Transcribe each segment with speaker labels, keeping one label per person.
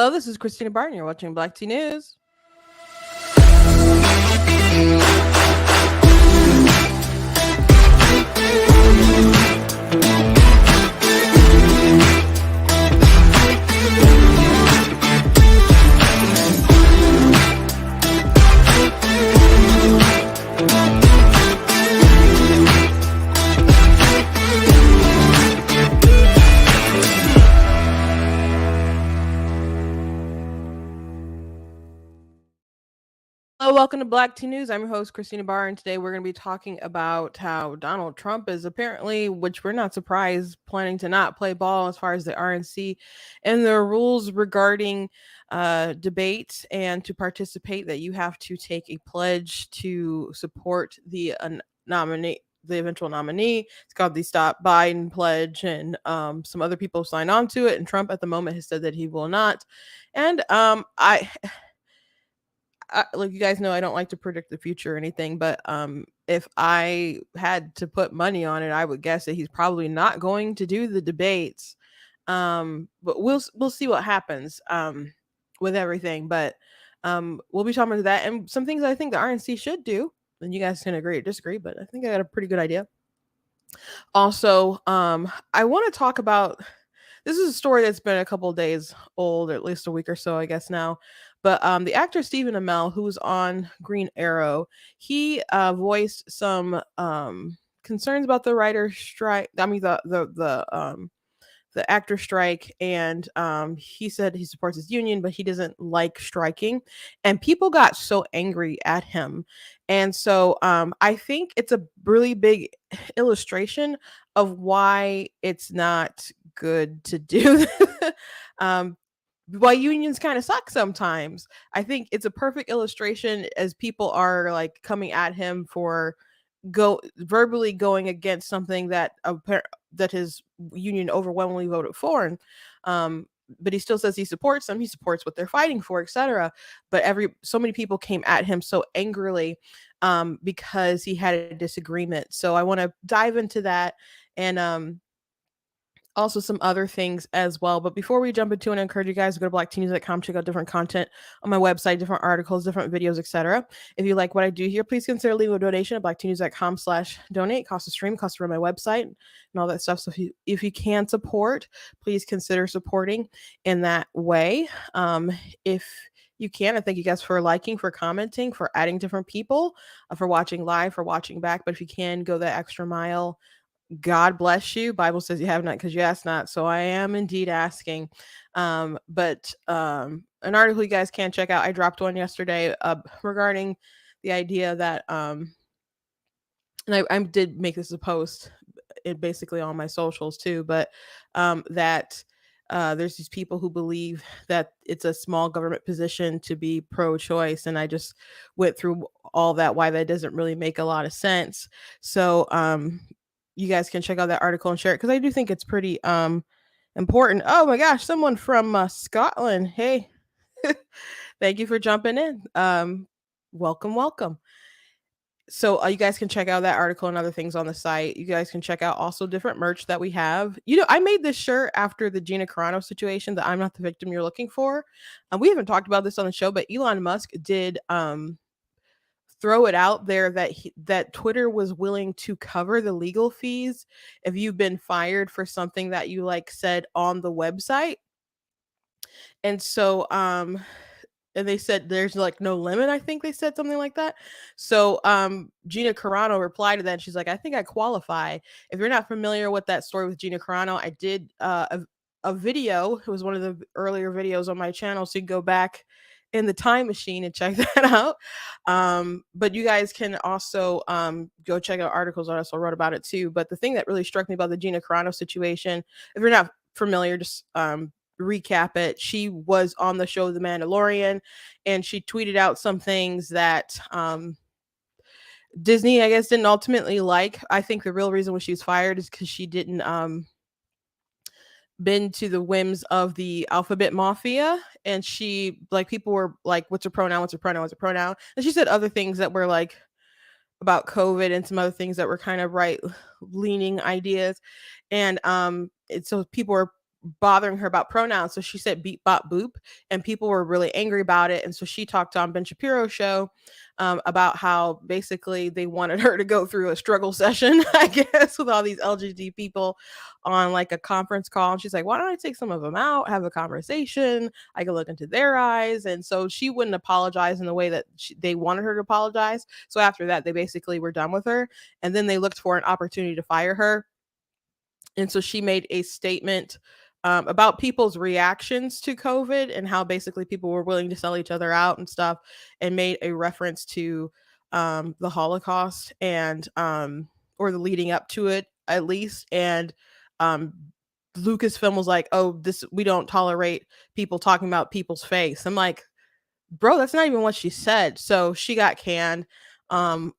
Speaker 1: Hello, this is Christina Barton. You're watching Black Tea News. Hello, welcome to Black Tea News. I'm your host, Christina Barr, and today we're going to be talking about how Donald Trump is apparently, which we're not surprised, planning to not play ball as far as the RNC and the rules regarding debates and to participate, that you have to take a pledge to support the nominee. The eventual nominee. It's called the Stop Biden Pledge, and some other people signed on to it. And Trump, at the moment, has said that he will not. And like you guys know, I don't like to predict the future or anything, but if I had to put money on it, I would guess that he's probably not going to do the debates. But we'll see what happens with everything. But we'll be talking about that and some things I think the RNC should do. And you guys can agree or disagree, but I think I got a pretty good idea. Also, I want to talk about, this is a story that's been a couple of days old, or at least a week or so, I guess now. But the actor Stephen Amell, who's on Green Arrow, he voiced some concerns about the writer strike. I mean, the actor strike, and he said he supports his union, but he doesn't like striking. And people got so angry at him. And so I think it's a really big illustration of why it's not good to do why unions kind of suck sometimes. I think it's a perfect illustration as people are like coming at him for verbally going against something that his union overwhelmingly voted for. And but he still says he supports them, he supports what they're fighting for, etc. But so many people came at him so angrily because he had a disagreement. So I want to dive into that, and also some other things as well. But before we jump into it, I encourage you guys to go to blackteennews.com, check out different content on my website, different articles, different videos, etc. If you like what I do here, please consider leaving a donation at blackteennews.com/donate. Cost of stream, cost to run my website, and all that stuff. So if you can support, please consider supporting in that way. If you can, I thank you guys for liking, for commenting, for adding different people, for watching live, for watching back. But if you can go that extra mile, God bless you. Bible says you have not because you ask not. So I am indeed asking. But an article you guys can check out, I dropped one yesterday regarding the idea that, and I did make this a post basically on my socials too, but that there's these people who believe that it's a small government position to be pro-choice. And I just went through all that, why that doesn't really make a lot of sense. So you guys can check out that article and share it, because I do think it's pretty important. Oh my gosh, someone from Scotland. Hey, thank you for jumping in. Welcome. So you guys can check out that article and other things on the site. You guys can check out also different merch that we have. I made this shirt after the Gina Carano situation, that I'm not the victim you're looking for. And we haven't talked about this on the show, but Elon Musk did throw it out there that Twitter was willing to cover the legal fees if you've been fired for something that you said on the website. And so and they said there's no limit. I think they said something like that. So Gina Carano replied to that, and she's like, I think I qualify. If you're not familiar with that story with Gina Carano, I did a video. It was one of the earlier videos on my channel, so you can go back in the time machine and check that out. But you guys can also go check out articles. I also wrote about it too. But the thing that really struck me about the Gina Carano situation, if you're not familiar, just recap it. She was on the show The Mandalorian, and she tweeted out some things that Disney, I guess, didn't ultimately like. I think the real reason why she was fired is because she didn't bend to the whims of the alphabet mafia. And she, people were like, what's her pronoun? And she said other things that were about COVID and some other things that were kind of right leaning ideas. And so people were bothering her about pronouns. So she said beep bop boop, and people were really angry about it. And so she talked on Ben Shapiro's show about how basically they wanted her to go through a struggle session, I guess, with all these LGBT people on like a conference call. And she's like, why don't I take some of them out, have a conversation? I can look into their eyes. And so she wouldn't apologize in the way that they wanted her to apologize. So after that, they basically were done with her. And then they looked for an opportunity to fire her. And so she made a statement about people's reactions to COVID and how basically people were willing to sell each other out and stuff, and made a reference to the Holocaust and or the leading up to it at least. And um, Lucasfilm was like, "Oh, this we don't tolerate people talking about people's face." I'm like, bro, that's not even what she said. So she got canned. Um,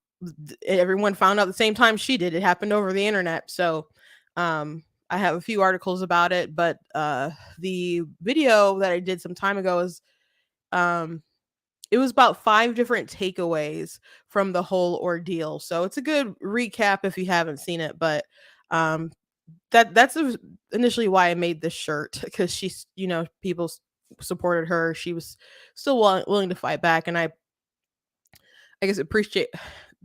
Speaker 1: Everyone found out the same time she did. It happened over the internet. So I have a few articles about it, but the video that I did some time ago is um, it was about 5 different takeaways from the whole ordeal. So it's a good recap if you haven't seen it. But um, that's initially why I made this shirt, because she's, people supported her. She was still willing to fight back, and I guess appreciate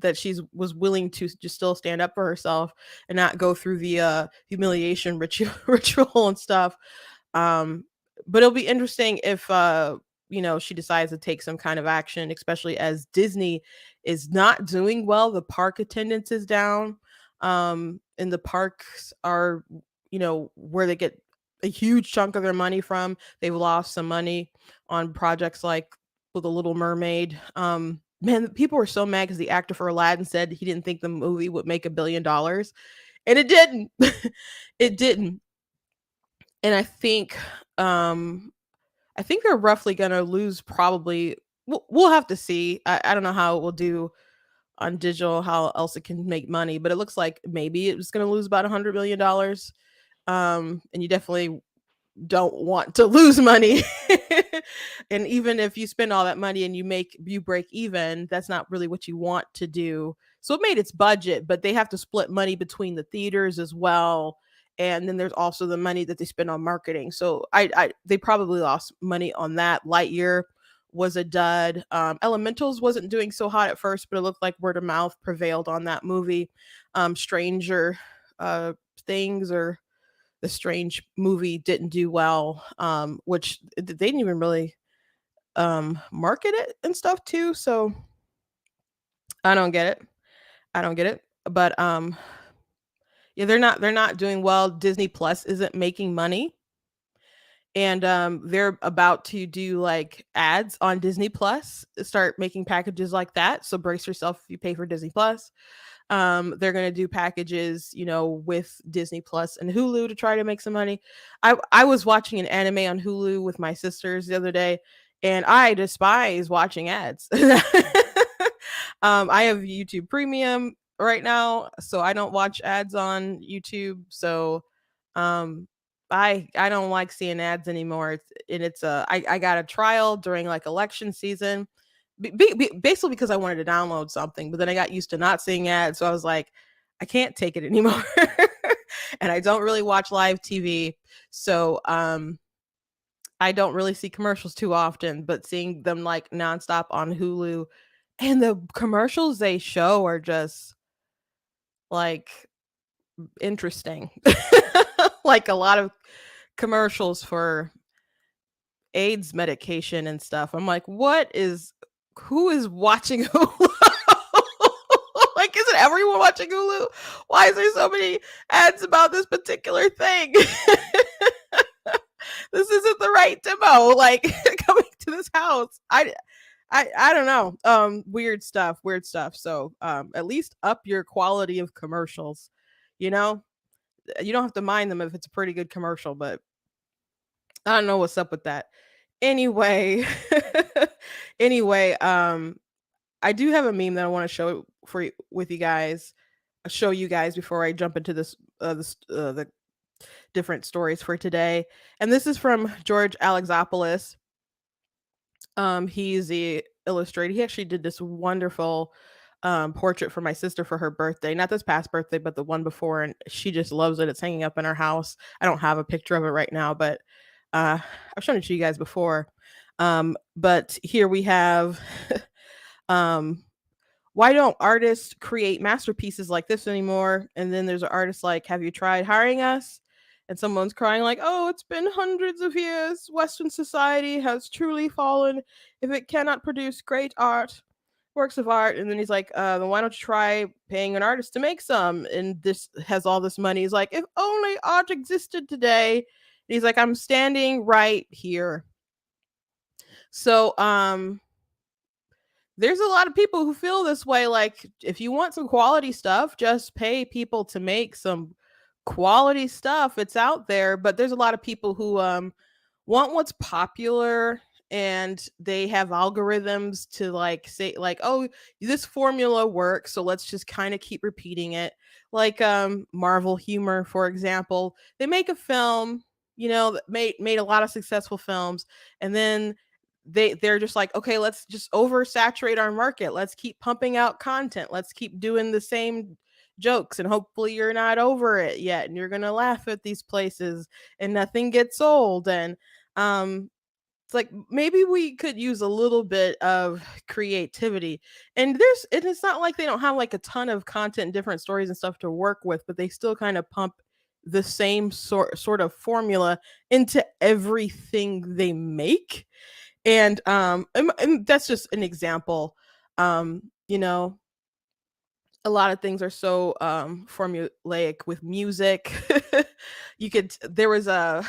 Speaker 1: that she's was willing to just still stand up for herself and not go through the humiliation ritual and stuff. Um, but it'll be interesting if she decides to take some kind of action, especially as Disney is not doing well. The park attendance is down. And the parks are, where they get a huge chunk of their money from. They've lost some money on projects like with the Little Mermaid. Man, people were so mad because the actor for Aladdin said he didn't think the movie would make $1 billion, and it didn't. It didn't. And I think they're roughly gonna lose probably. We'll have to see. I don't know how it will do on digital, how else it can make money, but it looks like maybe it was gonna lose about $100 million. And you definitely don't want to lose money. And even if you spend all that money and you break even, that's not really what you want to do. So it made its budget, but they have to split money between the theaters as well. And then there's also the money that they spend on marketing. So they probably lost money on that. Lightyear was a dud. Elementals wasn't doing so hot at first, but it looked like word of mouth prevailed on that movie. Stranger Things, or the Strange movie, didn't do well, which they didn't even really market it and stuff too. So I don't get it. I don't get it. But yeah, they're not doing well. Disney Plus isn't making money. And they're about to do like ads on Disney Plus, start making packages like that. So brace yourself if you pay for Disney Plus. They're gonna do packages, with Disney Plus and Hulu to try to make some money. I was watching an anime on Hulu with my sisters the other day, and I despise watching ads. I have YouTube Premium right now, so I don't watch ads on YouTube. So um I don't like seeing ads anymore. I got a trial during like election season, basically because I wanted to download something, but then I got used to not seeing ads, so I was like, I can't take it anymore. And I don't really watch live TV, so I don't really see commercials too often, but seeing them like nonstop on Hulu, and the commercials they show are just like interesting. Like a lot of commercials for AIDS medication and stuff. I'm like, who is watching Hulu? Like, isn't everyone watching Hulu? Why is there so many ads about this particular thing? This isn't the right demo. Like, coming to this house. I don't know. Weird stuff. So at least up your quality of commercials. You know, you don't have to mind them if it's a pretty good commercial, but I don't know what's up with that. Anyway, anyway, I do have a meme that I want to show for with you guys. Show you guys before I jump into the different stories for today. And this is from George Alexopoulos. He's the illustrator. He actually did this wonderful portrait for my sister for her birthday. Not this past birthday, but the one before, and she just loves it. It's hanging up in her house. I don't have a picture of it right now, but I've shown it to you guys before. But here we have um why don't artists create masterpieces like this anymore? And then there's an artist like, have you tried hiring us? And someone's crying like, oh, it's been hundreds of years. Western society has truly fallen if it cannot produce great art, works of art. And then he's like, then why don't you try paying an artist to make some? And this has all this money. He's like, if only art existed today. And he's like, I'm standing right here. So there's a lot of people who feel this way. Like, if you want some quality stuff, just pay people to make some quality stuff. It's out there. But there's a lot of people who want what's popular, and they have algorithms to like say like, oh, this formula works, so let's just kind of keep repeating it. Like Marvel humor, for example. They make a film, that made a lot of successful films, and then they're just like, okay, let's just oversaturate our market. Let's keep pumping out content. Let's keep doing the same jokes, and hopefully you're not over it yet and you're going to laugh at these places and nothing gets old. And it's like, maybe we could use a little bit of creativity. And it's not like they don't have like a ton of content, different stories and stuff to work with, but they still kind of pump the same sort of formula into everything they make. And that's just an example. You know, a lot of things are so formulaic with music. There was a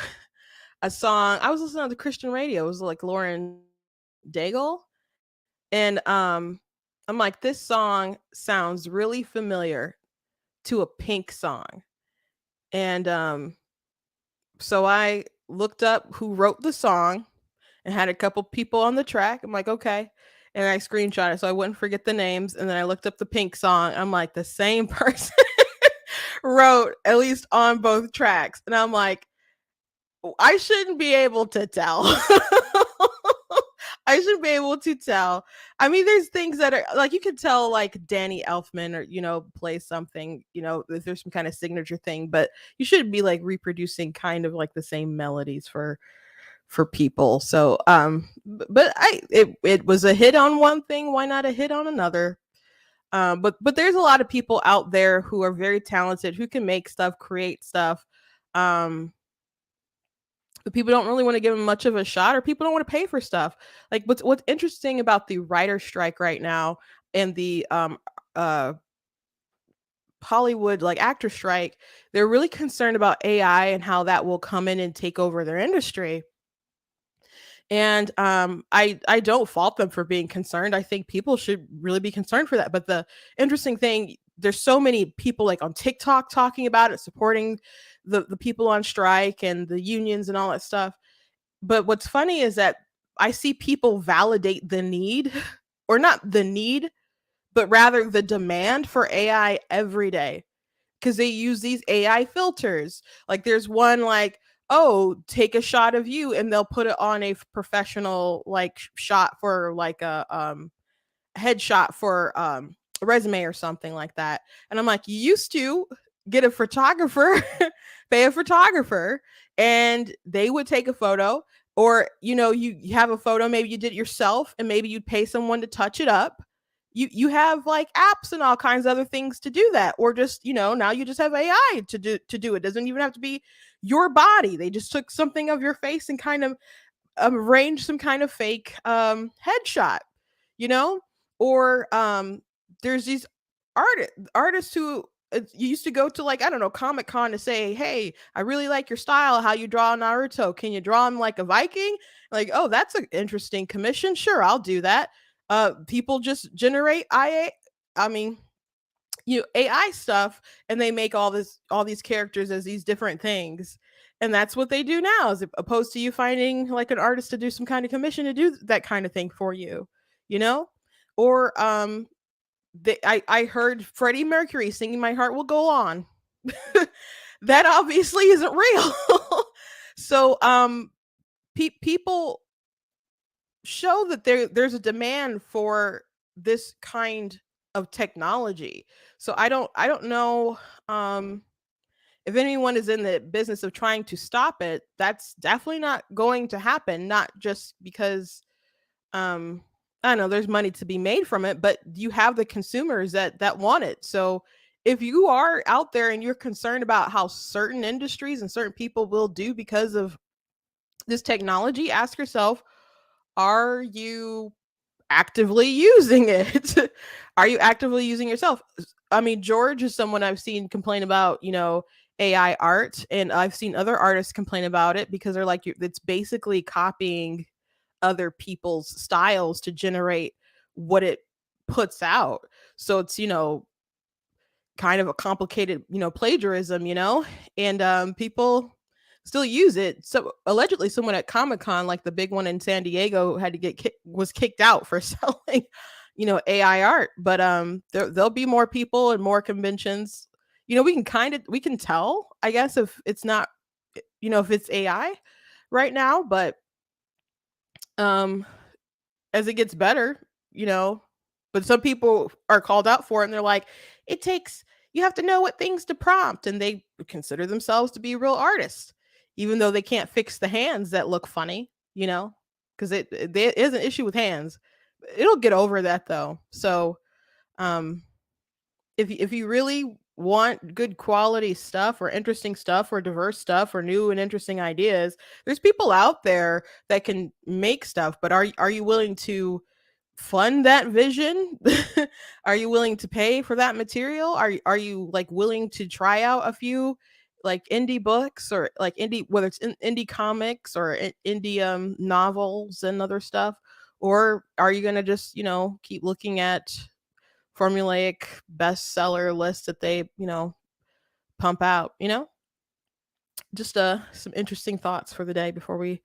Speaker 1: song I was listening to Christian radio. It was like Lauren Daigle, and I'm like, this song sounds really familiar to a Pink song. And so I looked up who wrote the song and had a couple people on the track. I'm like, okay. And I screenshot it so I wouldn't forget the names. And then I looked up the Pink song. I'm like, the same person wrote at least on both tracks. And I'm like, I shouldn't be able to tell. I should be able to tell. I mean, there's things that are like, you could tell like Danny Elfman or, plays something, if there's some kind of signature thing, but you shouldn't be like reproducing kind of like the same melodies for people. So but it was a hit on one thing, why not a hit on another? But there's a lot of people out there who are very talented, who can make stuff, create stuff. But people don't really want to give them much of a shot, or people don't want to pay for stuff. Like, what's interesting about the writer strike right now and the uh Hollywood like actor strike, they're really concerned about AI and how that will come in and take over their industry. And I don't fault them for being concerned. I think people should really be concerned for that. But the interesting thing, there's so many people like on TikTok talking about it, supporting the people on strike and the unions and all that stuff. But what's funny is that I see people validate the need, or not the need, but rather the demand for AI every day, because they use these AI filters. Like, there's one like, oh, take a shot of you, and they'll put it on a professional like shot for like a headshot for a resume or something like that. And I'm like, you used to get a photographer, pay a photographer, and they would take a photo. Or, you have a photo, maybe you did it yourself, and maybe you'd pay someone to touch it up. You have like apps and all kinds of other things to do that. Or just, now you just have AI to do it. Doesn't even have to be your body. They just took something of your face and kind of arrange some kind of fake headshot, you know? Or there's these artists who you used to go to, like, I don't know, Comic Con to say, hey, I really like your style, how you draw Naruto. Can you draw him like a Viking? Like, oh, that's an interesting commission. Sure, I'll do that. People just generate I mean, AI stuff, and they make all these characters as these different things. And that's what they do now, as opposed to you finding like an artist to do some kind of commission to do that kind of thing for you, you know? Or I heard Freddie Mercury singing "My Heart Will Go On." That obviously isn't real. So people show that there's a demand for this kind of technology. So I don't know um if anyone is in the business of trying to stop it. That's definitely not going to happen, not just because um I don't know, there's money to be made from it, but you have the consumers that want it. So if you are out there and you're concerned about how certain industries and certain people will do because of this technology, ask yourself, are you actively using it? Are you actively using yourself? I mean, George is someone I've seen complain about, AI art, and I've seen other artists complain about it because they're like, it's basically copying other people's styles to generate what it puts out. So it's, kind of a complicated, plagiarism, and people still use it. So allegedly, someone at Comic Con, like the big one in San Diego, had to was kicked out for selling, AI art. But there'll be more people and more conventions. We can tell, I guess, if it's not, if it's AI right now, but um as it gets better, you know. But some people are called out for it and they're like, it takes, you have to know what things to prompt. And they consider themselves to be real artists, even though they can't fix the hands that look funny, because there is an issue with hands. It'll get over that though. So, um, if you really want good quality stuff or interesting stuff or diverse stuff or new and interesting ideas, there's people out there that can make stuff. But are you willing to fund that vision? Are you willing to pay for that material? Are you like willing to try out a few like indie books or like indie, whether it's indie comics or indie novels and other stuff? Or are you going to just, keep looking at formulaic bestseller lists that they, pump out, Just some interesting thoughts for the day before we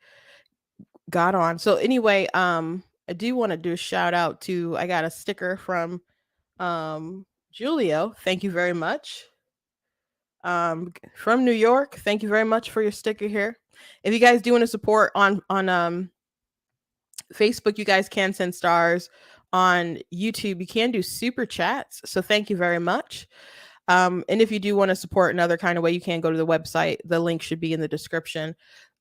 Speaker 1: got on. So anyway, I do want to do a shout out to, I got a sticker from Julio. Thank you very much. From New York. Thank you very much for your sticker here. If you guys do want to support on Facebook, you guys can send stars. On YouTube, you can do super chats. So thank you very much. And if you do want to support another kind of way, you can go to the website. The link should be in the description.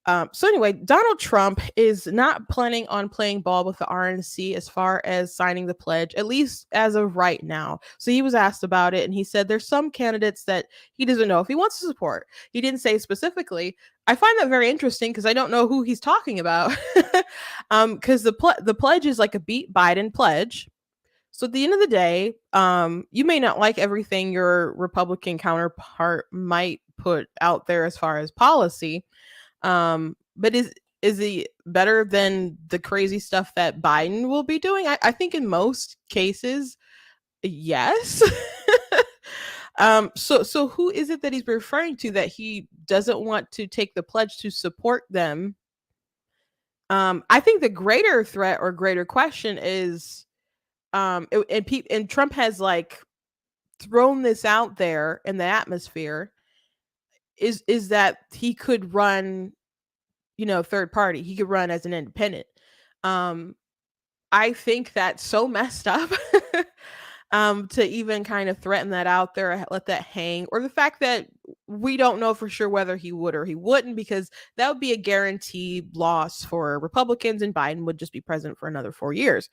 Speaker 1: So anyway, Donald Trump is not planning on playing ball with the RNC as far as signing the pledge, at least as of right now. So he was asked about it, and he said there's some candidates that he doesn't know if he wants to support. He didn't say specifically. I find that very interesting because I don't know who he's talking about. Because the pledge is like a beat Biden pledge. So at the end of the day, you may not like everything your Republican counterpart might put out there as far as policy. But is he better than the crazy stuff that Biden will be doing? I think in most cases, yes. So who is it that he's referring to that he doesn't want to take the pledge to support them? I think the greater threat or greater question is, and Trump has like thrown this out there in the atmosphere, is that he could run, third party. He could run as an independent. Um, I think that's so messed up. To even kind of threaten that out there, let that hang, or the fact that we don't know for sure whether he would or he wouldn't, because that would be a guaranteed loss for Republicans, and Biden would just be president for another 4 years.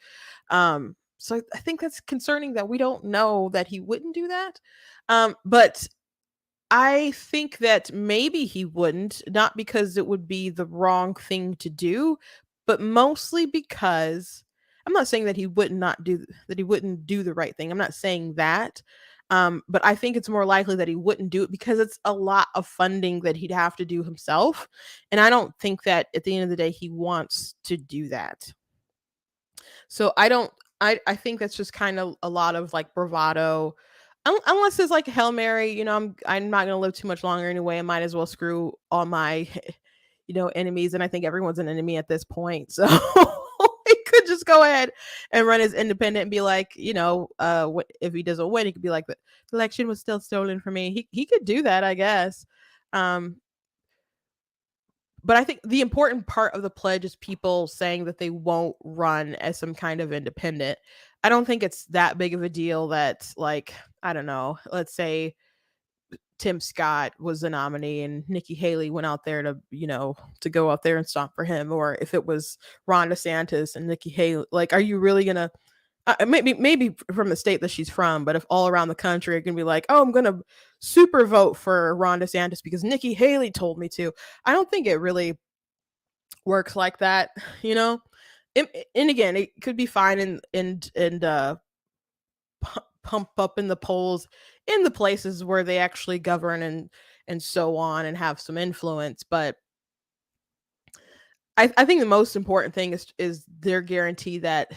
Speaker 1: So I think that's concerning that we don't know that he wouldn't do that. But I think that maybe he wouldn't, not because it would be the wrong thing to do, but mostly because I'm not saying that he wouldn't do the right thing. I'm not saying that. But I think it's more likely that he wouldn't do it because it's a lot of funding that he'd have to do himself. And I don't think that at the end of the day he wants to do that. So I don't I think that's just kind of a lot of like bravado. Unless it's like a Hail Mary, I'm not gonna live too much longer anyway. I might as well screw all my enemies. And I think everyone's an enemy at this point. So he could just go ahead and run as independent and be like, if he doesn't win, he could be like, the election was still stolen from me. He could do that, I guess. Um, but I think the important part of the pledge is people saying that they won't run as some kind of independent. I don't think it's that big of a deal that, like, I don't know, let's say Tim Scott was the nominee and Nikki Haley went out there to, to go out there and stomp for him, or if it was Ron DeSantis and Nikki Haley, like, are you really gonna maybe from the state that she's from, but if all around the country are gonna be like, oh, I'm gonna super vote for Ron DeSantis because Nikki Haley told me to. I don't think it really works like that, you know. And again, it could be fine and pump up in the polls in the places where they actually govern and so on and have some influence. But I think the most important thing is their guarantee that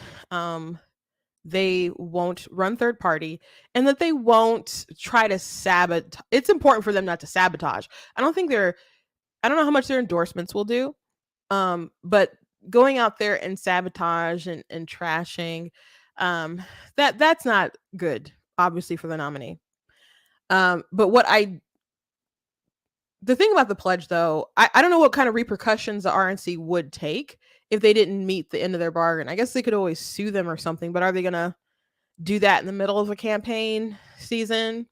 Speaker 1: they won't run third party and that they won't try to sabotage. It's important for them not to sabotage. I don't know how much their endorsements will do. But going out there and sabotage and trashing, that's not good, obviously, for the nominee. But the thing about the pledge, though, I don't know what kind of repercussions the RNC would take if they didn't meet the end of their bargain. I guess they could always sue them or something, but are they going to do that in the middle of a campaign season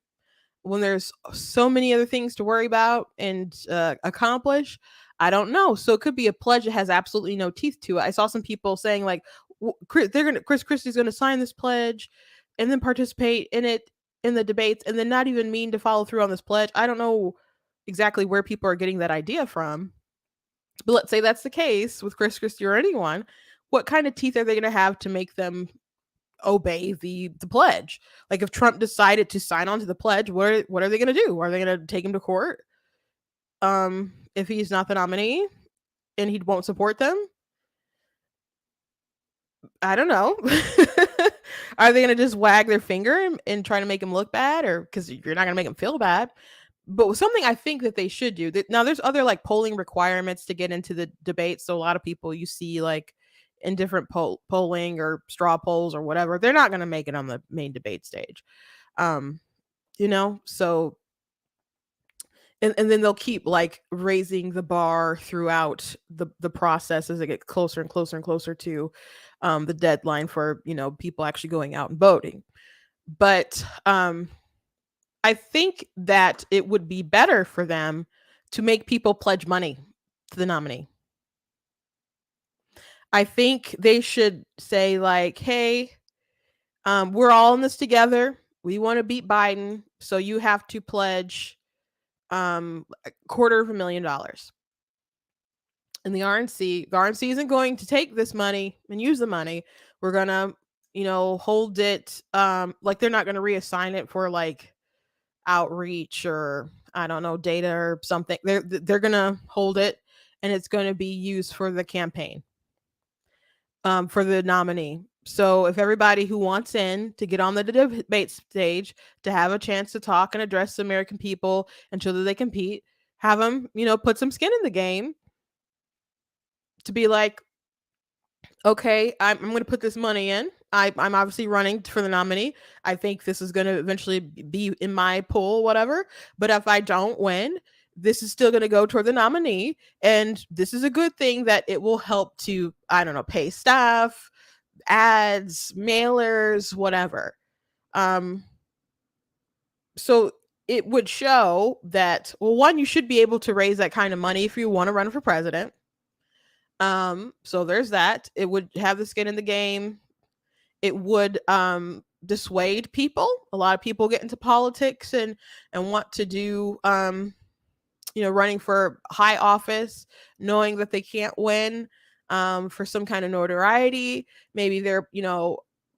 Speaker 1: when there's so many other things to worry about and accomplish? I don't know. So it could be a pledge that has absolutely no teeth to it. I saw some people saying like, Chris Christie's going to sign this pledge and then participate in it in the debates and then not even mean to follow through on this pledge. I don't know exactly where people are getting that idea from, but let's say that's the case with Chris Christie or anyone. What kind of teeth are they going to have to make them obey the pledge? Like if Trump decided to sign on to the pledge, what are they going to do? Are they going to take him to court? If he's not the nominee and he won't support them? I don't know. Are they going to just wag their finger and try to make him look bad, or because you're not going to make him feel bad? But something I think that they should do that now, there's other like polling requirements to get into the debate. So a lot of people you see like in different polling or straw polls or whatever, they're not going to make it on the main debate stage. So and then they'll keep like raising the bar throughout the process as it gets closer and closer and closer to the deadline for people actually going out and voting. But I think that it would be better for them to make people pledge money to the nominee. I think they should say like, hey, we're all in this together. We want to beat Biden, so you have to pledge $250,000. And the RNC isn't going to take this money and use the money. We're gonna, hold it. Like they're not gonna reassign it for like outreach or I don't know, data or something. They're gonna hold it, and it's going to be used for the campaign, for the nominee. So if everybody who wants in to get on the debate stage to have a chance to talk and address the American people and show that they compete, have them, put some skin in the game to be like, okay, I'm going to put this money in. I'm obviously running for the nominee. I think this is going to eventually be in my pool, whatever. But if I don't win, this is still going to go toward the nominee. And this is a good thing that it will help to, I don't know, pay staff, ads, mailers, whatever. So it would show that, well, one, you should be able to raise that kind of money if you want to run for president. So there's that. It would have the skin in the game. It would dissuade people. A lot of people get into politics and want to do running for high office, knowing that they can't win for some kind of notoriety. Maybe they're,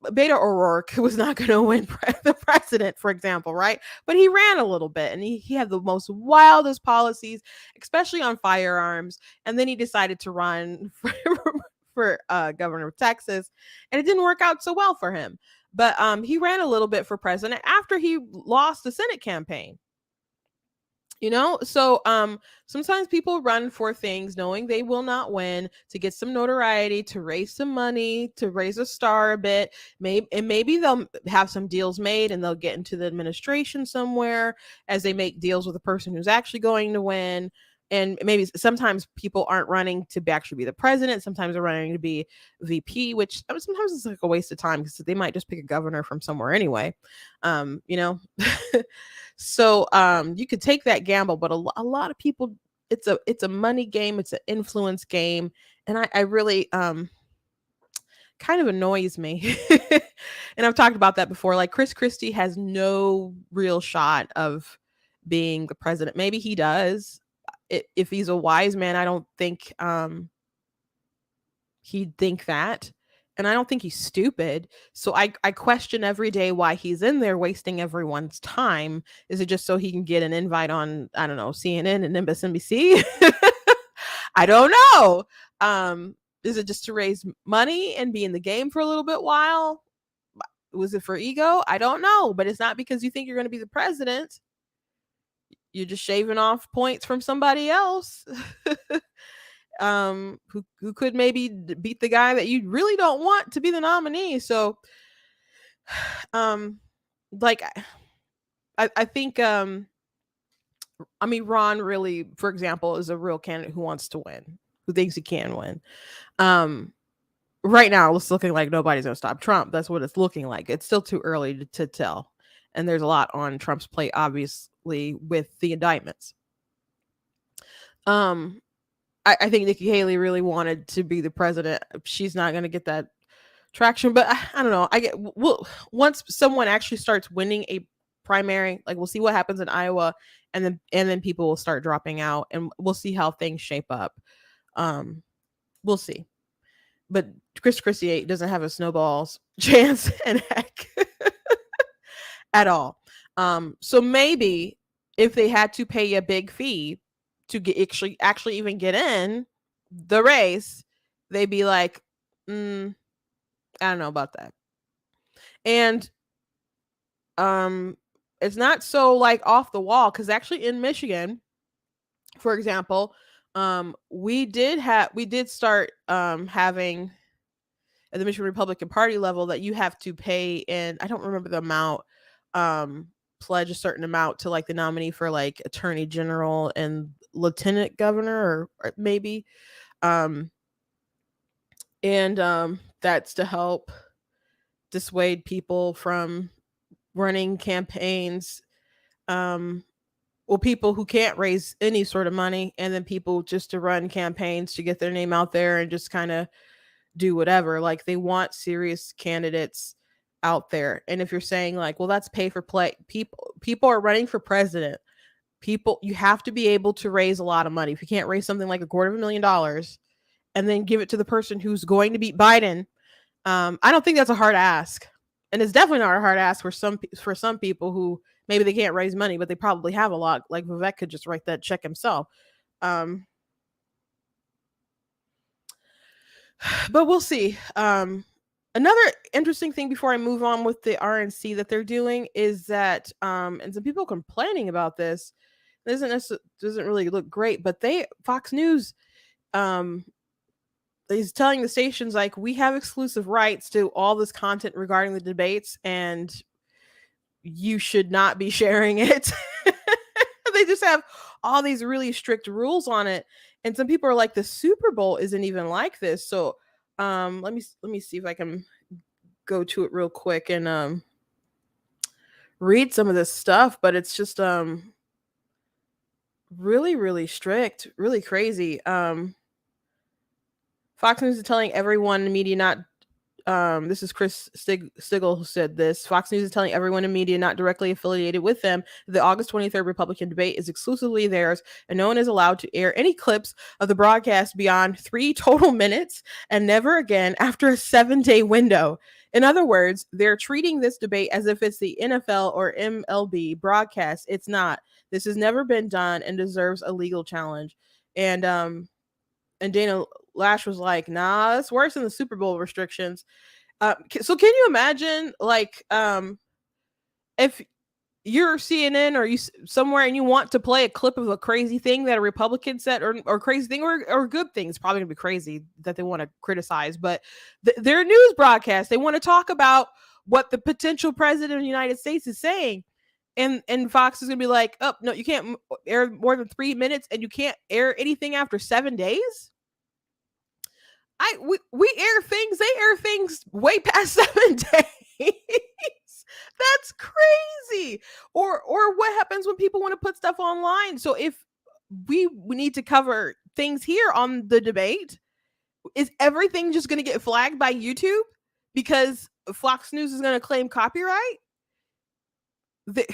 Speaker 1: Beto O'Rourke was not going to win the president, for example, right? But he ran a little bit and he had the most wildest policies, especially on firearms. And then he decided to run for governor of Texas, and it didn't work out so well for him. But he ran a little bit for president after he lost the Senate campaign. So sometimes people run for things knowing they will not win to get some notoriety, to raise some money, to raise a star a bit. Maybe they'll have some deals made and they'll get into the administration somewhere as they make deals with the person who's actually going to win. and maybe sometimes people aren't running to actually be the president. Sometimes they're running to be VP, which sometimes it's like a waste of time because they might just pick a governor from somewhere anyway. You know, so you could take that gamble, but a lot of people, it's a money game, it's an influence game, and I really kind of annoys me. And I've talked about that before. Like Chris Christie has no real shot of being the president. Maybe he does. If he's a wise man, I don't think he'd think that. And I don't think he's stupid. So I question every day why he's in there wasting everyone's time. Is it just so he can get an invite on, I don't know, CNN and MSNBC? I don't know. Is it just to raise money and be in the game for a little bit while? Was it for ego? I don't know. But it's not because you think you're going to be the president. You're just shaving off points from somebody else. Who could maybe beat the guy that you really don't want to be the nominee. So like I think I mean Ron really, for example, is a real candidate who wants to win, who thinks he can win. Right now it's looking like nobody's gonna stop Trump. That's what it's looking like. It's still too early to tell, and there's a lot on Trump's plate, obviously, with the indictments. I think Nikki Haley really wanted to be the president. She's not going to get that traction, but I don't know. Once someone actually starts winning a primary, like we'll see what happens in Iowa, and then people will start dropping out, and we'll see how things shape up. We'll see. But Chris Christie doesn't have a snowball's chance in heck at all. So maybe if they had to pay a big fee to get actually even get in the race, they'd be like, I don't know about that. And it's not so like off the wall, because actually in Michigan, for example, we did start having at the Michigan Republican Party level that you have to pay, and I don't remember the amount, pledge a certain amount to like the nominee for like attorney general and lieutenant governor, or maybe that's to help dissuade people from running campaigns, people who can't raise any sort of money, and then people just to run campaigns to get their name out there and just kind of do whatever. Like they want serious candidates out there. And if you're saying like, well, that's pay for play, people are running for president. You have to be able to raise a lot of money. If you can't raise something like $250,000 and then give it to the person who's going to beat Biden, I don't think that's a hard ask. And it's definitely not a hard ask for some people who maybe they can't raise money, but they probably have a lot. Like Vivek could just write that check himself. But we'll see. Another interesting thing before I move on with the RNC that they're doing is that, and some people complaining about this, doesn't really look great, but Fox News is telling the stations like, we have exclusive rights to all this content regarding the debates, and you should not be sharing it. They just have all these really strict rules on it, and some people are like, the Super Bowl isn't even like this. So let me see if I can go to it real quick and read some of this stuff, but it's just really, really strict, really crazy. Fox News is telling everyone in media not, this is Chris Stigl who said this. Fox News is telling everyone in media not directly affiliated with them the August 23rd Republican debate is exclusively theirs, and no one is allowed to air any clips of the broadcast beyond 3 total minutes, and never again after a 7-day window. In other words, they're treating this debate as if it's the NFL or MLB broadcast. It's not. This has never been done and deserves a legal challenge. And Dana Lash was like, nah, it's worse than the Super Bowl restrictions. So can you imagine, like, if you're CNN or you somewhere and you want to play a clip of a crazy thing that a Republican said, or crazy thing, or good thing, it's probably gonna be crazy that they want to criticize, but their news broadcast, they want to talk about what the potential president of the United States is saying. and Fox is gonna be like, oh no, you can't air more than 3 minutes, and you can't air anything after 7 days. We air things, they air things way past 7 days. That's crazy. Or what happens when people want to put stuff online? So if we need to cover things here on the debate, is everything just going to get flagged by YouTube because Fox News is going to claim copyright? The,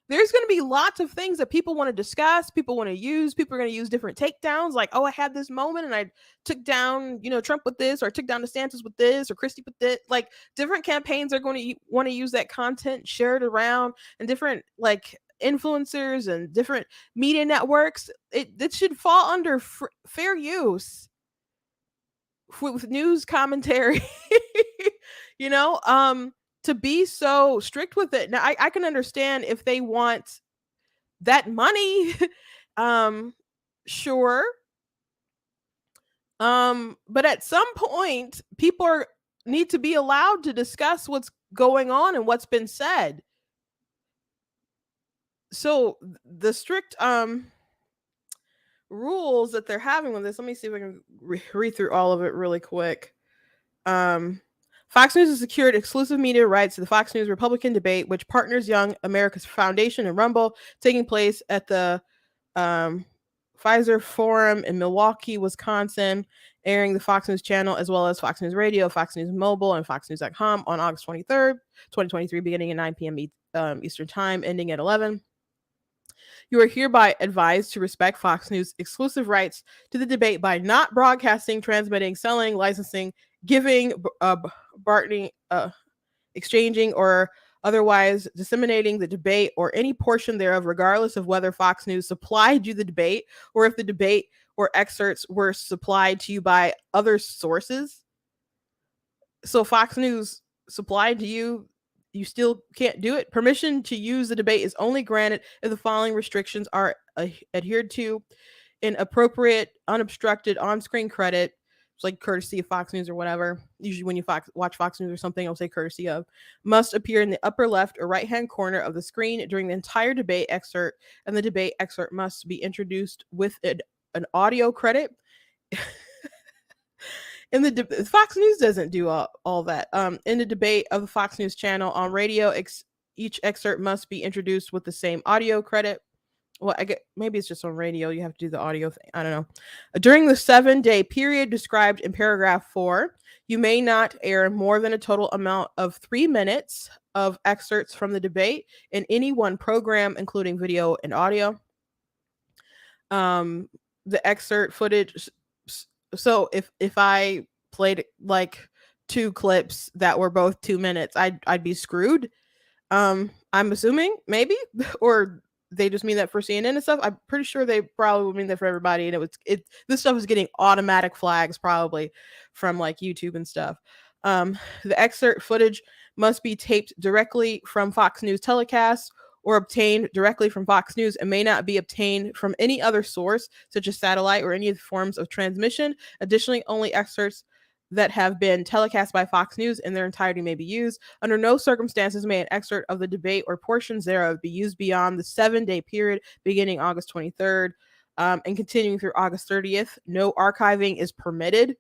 Speaker 1: there's going to be lots of things that people want to discuss, people want to use. People are going to use different takedowns, like, oh, I had this moment and I took down, Trump with this, or took down DeSantis with this, or Christie with this. Like, different campaigns are going to want to use that content, share it around, and different, like, influencers and different media networks. It should fall under fair use with news commentary. you know to be so strict with it. Now, I can understand if they want that money. Sure. But at some point, people need to be allowed to discuss what's going on and what's been said. So the strict rules that they're having with this, let me see if I can read through all of it really quick. Fox News has secured exclusive media rights to the Fox News Republican debate, which partners Young America's Foundation and Rumble, taking place at the Pfizer Forum in Milwaukee, Wisconsin, airing the Fox News channel, as well as Fox News Radio, Fox News Mobile, and FoxNews.com on August 23rd, 2023, beginning at 9 p.m. Eastern Time, ending at 11. You are hereby advised to respect Fox News' exclusive rights to the debate by not broadcasting, transmitting, selling, licensing, giving, bartering, exchanging, or otherwise disseminating the debate or any portion thereof, regardless of whether Fox News supplied you the debate or if the debate or excerpts were supplied to you by other sources. So Fox News supplied to you, you still can't do it. Permission to use the debate is only granted if the following restrictions are adhered to in appropriate, unobstructed on-screen credit. It's like courtesy of Fox News or whatever. Usually when you watch Fox News or something, I'll say courtesy of. Must appear in the upper left or right-hand corner of the screen during the entire debate excerpt, and the debate excerpt must be introduced with an audio credit. In the Fox News doesn't do all that. In the debate of the Fox News channel on radio, each excerpt must be introduced with the same audio credit. Well, I get maybe it's just on radio. You have to do the audio thing. I don't know. During the 7-day period described in paragraph 4, you may not air more than a total amount of 3 minutes of excerpts from the debate in any one program, including video and audio. The excerpt footage. So if I played like 2 clips that were both 2 minutes, I'd be screwed. I'm assuming, maybe, or they just mean that for CNN and stuff. I'm pretty sure they probably would mean that for everybody. And this stuff is getting automatic flags probably from like YouTube and stuff. The excerpt footage must be taped directly from Fox News telecasts or obtained directly from Fox News and may not be obtained from any other source, such as satellite or any of the forms of transmission. Additionally, only excerpts that have been telecast by Fox News in their entirety may be used. Under no circumstances may an excerpt of the debate or portions thereof be used beyond the 7-day period beginning August 23rd and continuing through August 30th. No archiving is permitted.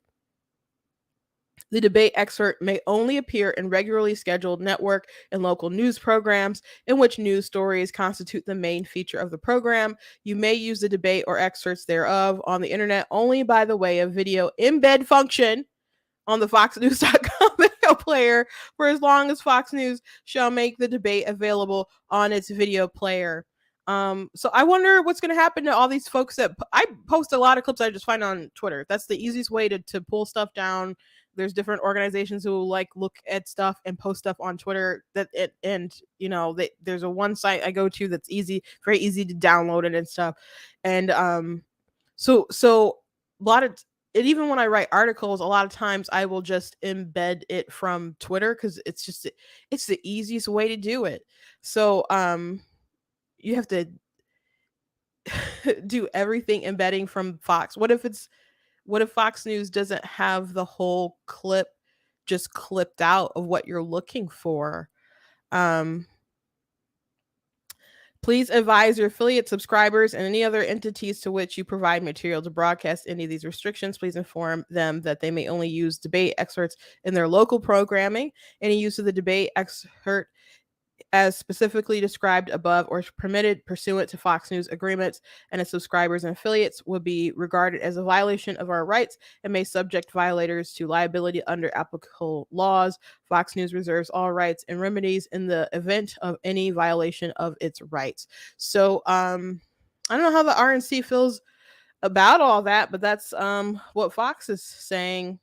Speaker 1: The debate excerpt may only appear in regularly scheduled network and local news programs in which news stories constitute the main feature of the program. You may use the debate or excerpts thereof on the internet only by the way of video embed function on the foxnews.com video player for as long as Fox News shall make the debate available on its video player. So I wonder what's going to happen to all these folks that I post a lot of clips I just find on Twitter. That's the easiest way to pull stuff down. There's different organizations who like look at stuff and post stuff on Twitter there's a one site I go to that's very easy to download it and stuff. And so a lot of and even when I write articles, a lot of times I will just embed it from Twitter because it's the easiest way to do it. So you have to do everything embedding from Fox. What if Fox News doesn't have the whole clip just clipped out of what you're looking for? Please advise your affiliate subscribers and any other entities to which you provide material to broadcast any of these restrictions. Please inform them that they may only use debate excerpts in their local programming. Any use of the debate excerpt as specifically described above or permitted pursuant to Fox News agreements and its subscribers and affiliates would be regarded as a violation of our rights and may subject violators to liability under applicable laws. Fox News reserves all rights and remedies in the event of any violation of its rights. So I don't know how the RNC feels about all that, but that's what Fox is saying.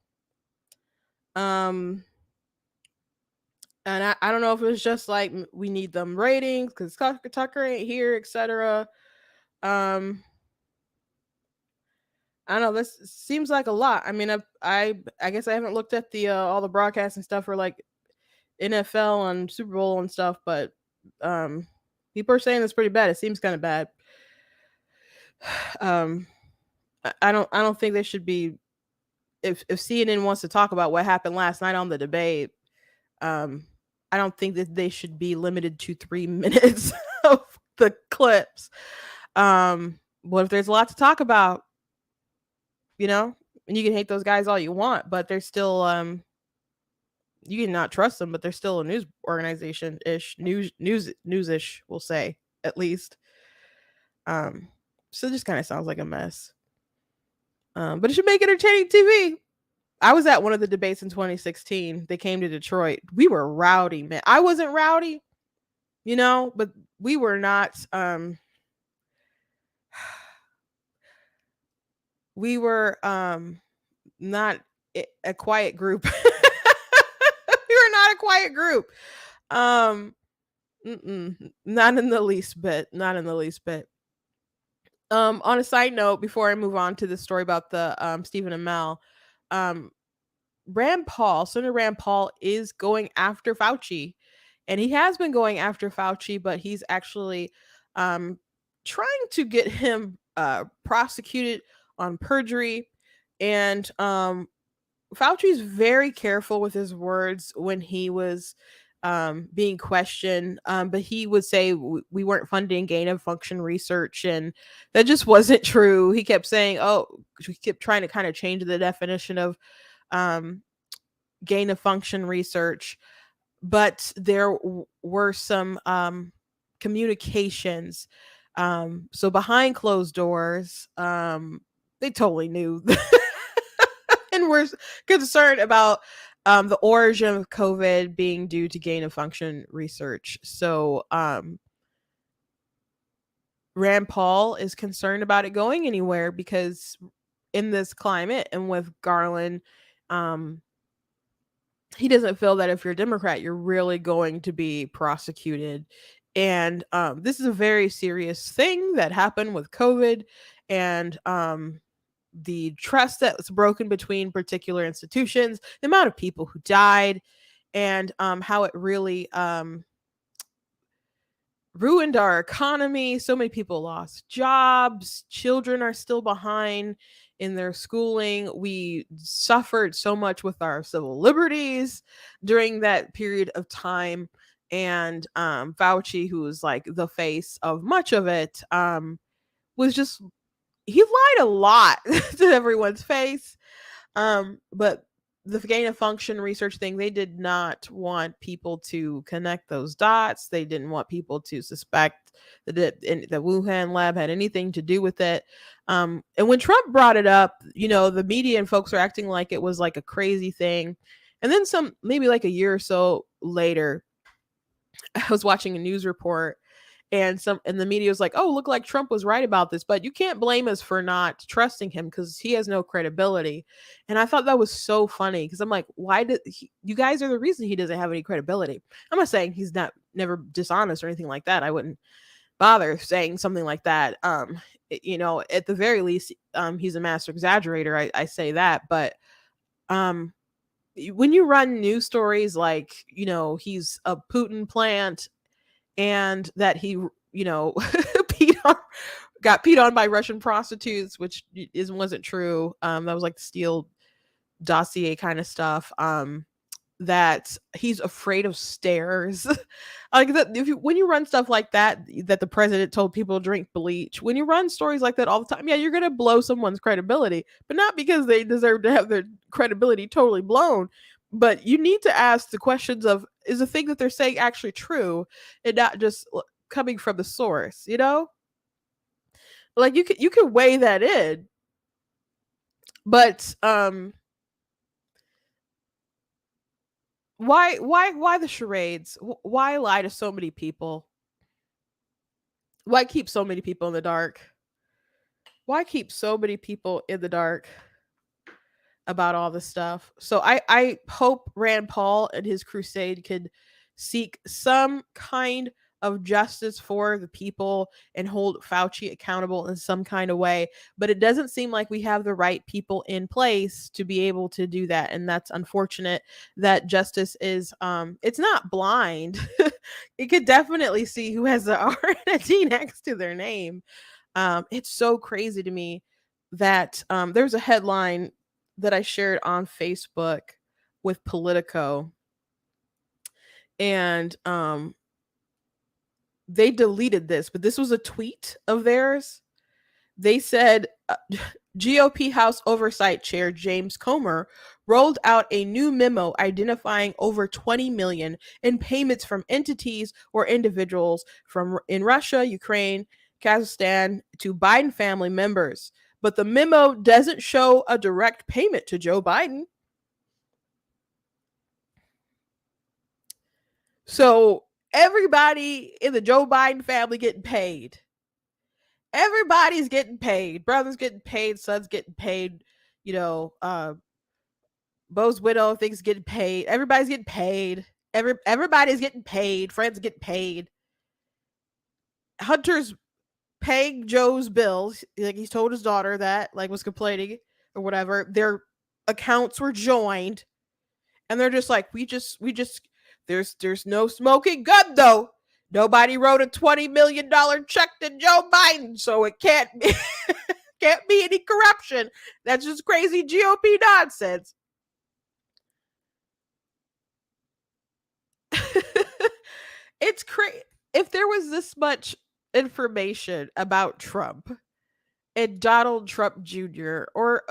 Speaker 1: And I don't know if it's just like we need them ratings because Tucker ain't here, etc. Um, I don't know. This seems like a lot. I mean, I guess I haven't looked at the all the broadcasting stuff for like NFL and Super Bowl and stuff, but people are saying it's pretty bad. It seems kind of bad. I don't think they should be. If CNN wants to talk about what happened last night on the debate, I don't think that they should be limited to 3 minutes of the clips. What if there's a lot to talk about? You know, and you can hate those guys all you want, but they're still you can not trust them, but they're still a news organization ish, news-ish, we'll say, at least. So it just kind of sounds like a mess. But it should make entertaining TV. I was at one of the debates in 2016. They came to Detroit. We were rowdy, man. I wasn't rowdy, but we were not. We were not a quiet group. We were not a quiet group. Not in the least bit. Not in the least bit. On a side note, before I move on to the story about the Stephen Amell, Senator Rand Paul is going after Fauci, and he has been going after Fauci, but he's actually trying to get him prosecuted on perjury. And Fauci's very careful with his words when he was being questioned, but he would say we weren't funding gain of function research, and that just wasn't true. He kept saying, we kept trying to kind of change the definition of gain of function research, but there were some communications. So behind closed doors, they totally knew and were concerned about the origin of COVID being due to gain of function research. So Rand Paul is concerned about it going anywhere because in this climate and with Garland, he doesn't feel that if you're a Democrat, you're really going to be prosecuted. And this is a very serious thing that happened with COVID, and the trust that was broken between particular institutions, the amount of people who died, and how it really ruined our economy. So many people lost jobs. Children are still behind in their schooling. We suffered so much with our civil liberties during that period of time. And Fauci, who was like the face of much of it, was just, he lied a lot to everyone's face. But the gain of function research thing, they did not want people to connect those dots. They didn't want people to suspect that the Wuhan lab had anything to do with it. And when Trump brought it up, the media and folks were acting like it was like a crazy thing. And then maybe like a year or so later, I was watching a news report, and the media was like, look, like Trump was right about this, but you can't blame us for not trusting him because he has no credibility. And I thought that was so funny because I'm like, why did you guys are the reason he doesn't have any credibility. I'm not saying he's never dishonest or anything like that. I wouldn't bother saying something like that. At the very least, he's a master exaggerator. I say that, but when you run news stories like, he's a Putin plant, and that he, got peed on by Russian prostitutes, which wasn't true. That was like the Steele dossier kind of stuff. that he's afraid of stairs. Like that, when you run stuff like that, that the president told people to drink bleach. When you run stories like that all the time, yeah, you're gonna blow someone's credibility, but not because they deserve to have their credibility totally blown. But you need to ask the questions of, is the thing that they're saying actually true, and not just coming from the source. Like you can weigh that in, but why the charades? Why lie to so many people? Why keep so many people in the dark? Why keep so many people in the dark about all this stuff? So I hope Rand Paul and his crusade could seek some kind of justice for the people and hold Fauci accountable in some kind of way. But it doesn't seem like we have the right people in place to be able to do that. And that's unfortunate. That justice is it's not blind. It could definitely see who has the R and a T next to their name. It's so crazy to me that there's a headline that I shared on Facebook with Politico, and they deleted this, but this was a tweet of theirs. They said GOP House Oversight Chair James Comer rolled out a new memo identifying over 20 million in payments from entities or individuals from in Russia, Ukraine, Kazakhstan to Biden family members. But the memo doesn't show a direct payment to Joe Biden. So everybody in the Joe Biden family getting paid. Everybody's getting paid. Brothers getting paid, sons getting paid, you know, Bo's widow thinks getting paid. Everybody's getting paid. Everybody's getting paid. Friends getting paid. Hunter's paying Joe's bills. Like he's told his daughter that, like was complaining or whatever. Their accounts were joined, and they're just like, we just there's no smoking gun though. Nobody wrote a $20 million check to Joe Biden, so it can't be can't be any corruption. That's just crazy GOP nonsense. It's crazy. If there was this much information about Trump and Donald Trump Jr. or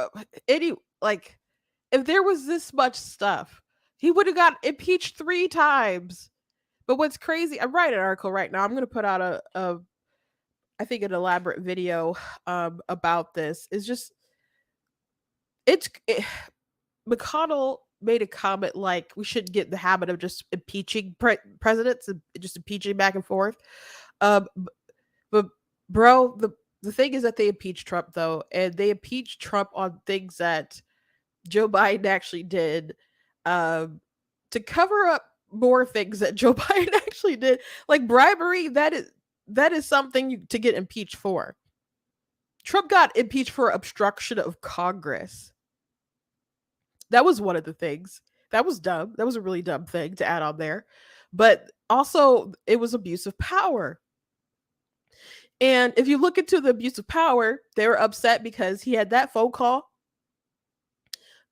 Speaker 1: any, like, if there was this much stuff, he would have got impeached 3 times. But what's crazy, I'm writing an article right now. I'm going to put out a I think an elaborate video about this. It's just McConnell made a comment like we should get in the habit of just impeaching presidents and just impeaching back and forth. But bro, the thing is that they impeached Trump though, and they impeached Trump on things that Joe Biden actually did to cover up more things that Joe Biden actually did, like bribery. That is something to get impeached for. Trump got impeached for obstruction of Congress. That was one of the things. That was dumb. That was a really dumb thing to add on there. But also, it was abuse of power. And if you look into the abuse of power, they were upset because he had that phone call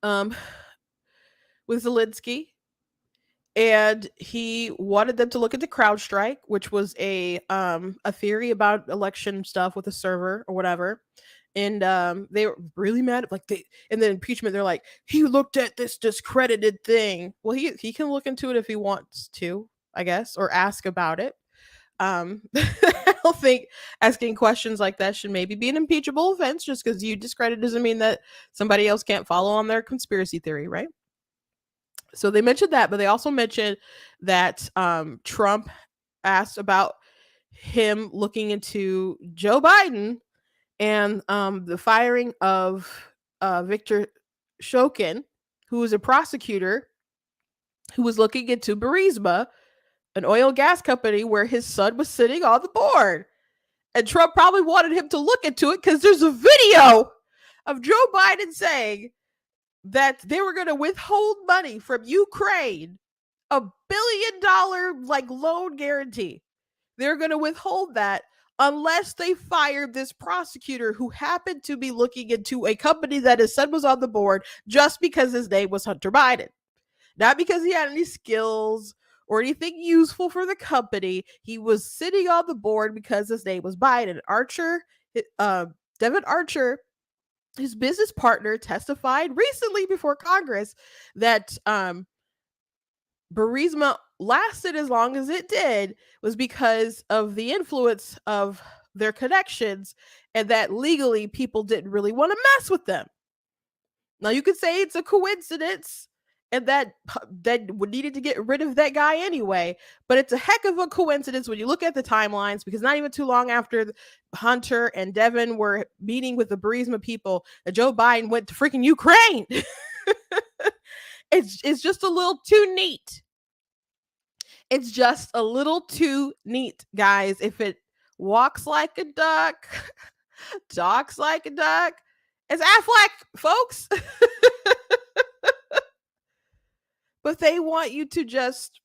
Speaker 1: with Zelensky, and he wanted them to look at the CrowdStrike, which was a theory about election stuff with a server or whatever. And they were really mad. Like in the impeachment, they're like, he looked at this discredited thing. Well, he can look into it if he wants to, I guess, or ask about it. I don't think asking questions like that should maybe be an impeachable offense. Just because you discredit doesn't mean that somebody else can't follow on their conspiracy theory, right? So they mentioned that, but they also mentioned that Trump asked about him looking into Joe Biden and the firing of Victor Shokin, who was a prosecutor who was looking into Burisma, an oil and gas company where his son was sitting on the board. And Trump probably wanted him to look into it because there's a video of Joe Biden saying that they were going to withhold money from Ukraine, $1 billion like loan guarantee. They're going to withhold that unless they fired this prosecutor who happened to be looking into a company that his son was on the board just because his name was Hunter Biden. Not because he had any skills or anything useful for the company. He was sitting on the board because his name was Biden. Devin Archer, his business partner, testified recently before Congress that Burisma lasted as long as it did was because of the influence of their connections, and that legally people didn't really want to mess with them. Now you could say it's a coincidence and that we needed to get rid of that guy anyway, but it's a heck of a coincidence when you look at the timelines, because not even too long after Hunter and Devin were meeting with the Burisma people, Joe Biden went to freaking Ukraine. It's just a little too neat. It's just a little too neat, guys. If it walks like a duck, talks like a duck, it's Affleck, folks. But they want you to just,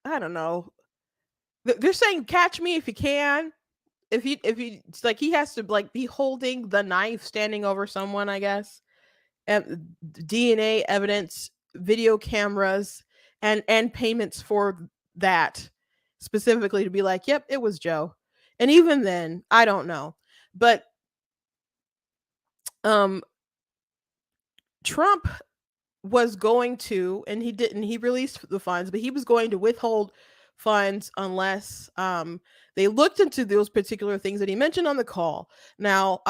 Speaker 1: I don't know. They're saying catch me if you can. If you it's like he has to like be holding the knife standing over someone, I guess. And DNA evidence, video cameras, and payments for that specifically to be like, yep, it was Joe. And even then, I don't know. But Trump was going to, and he didn't, he released the funds, but he was going to withhold funds unless they looked into those particular things that he mentioned on the call. Now,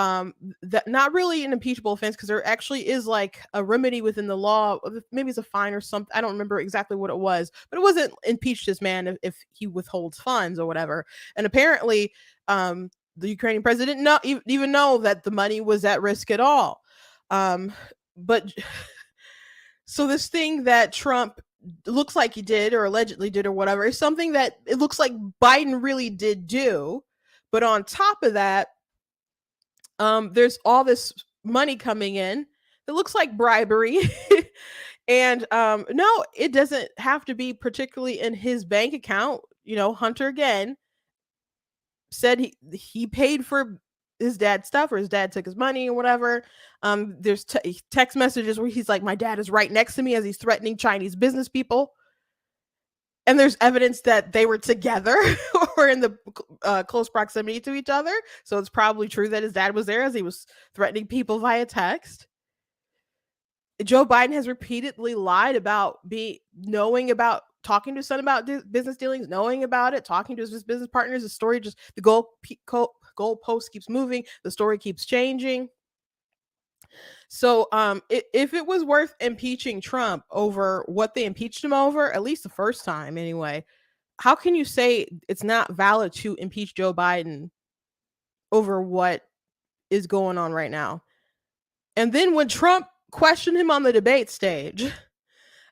Speaker 1: that not really an impeachable offense, because there actually is like a remedy within the law. Maybe it's a fine or something. I don't remember exactly what it was, but it wasn't impeach this man if he withholds funds or whatever. And apparently, the Ukrainian president didn't even know that the money was at risk at all. But so this thing that Trump looks like he did or allegedly did or whatever is something that it looks like Biden really did do. But on top of that, there's all this money coming in that looks like bribery. And no, it doesn't have to be particularly in his bank account. You know, Hunter again said he paid for his dad's stuff, or his dad took his money or whatever. There's text messages where he's like, my dad is right next to me as he's threatening Chinese business people. And there's evidence that they were together or in the close proximity to each other. So it's probably true that his dad was there as he was threatening people via text. Joe Biden has repeatedly lied about knowing about talking to his son about business dealings, knowing about it, talking to his business partners. The story just, the goalpost keeps moving. The story keeps changing. So if it was worth impeaching Trump over what they impeached him over, at least the first time anyway, how can you say it's not valid to impeach Joe Biden over what is going on right now? And then when Trump questioned him on the debate stage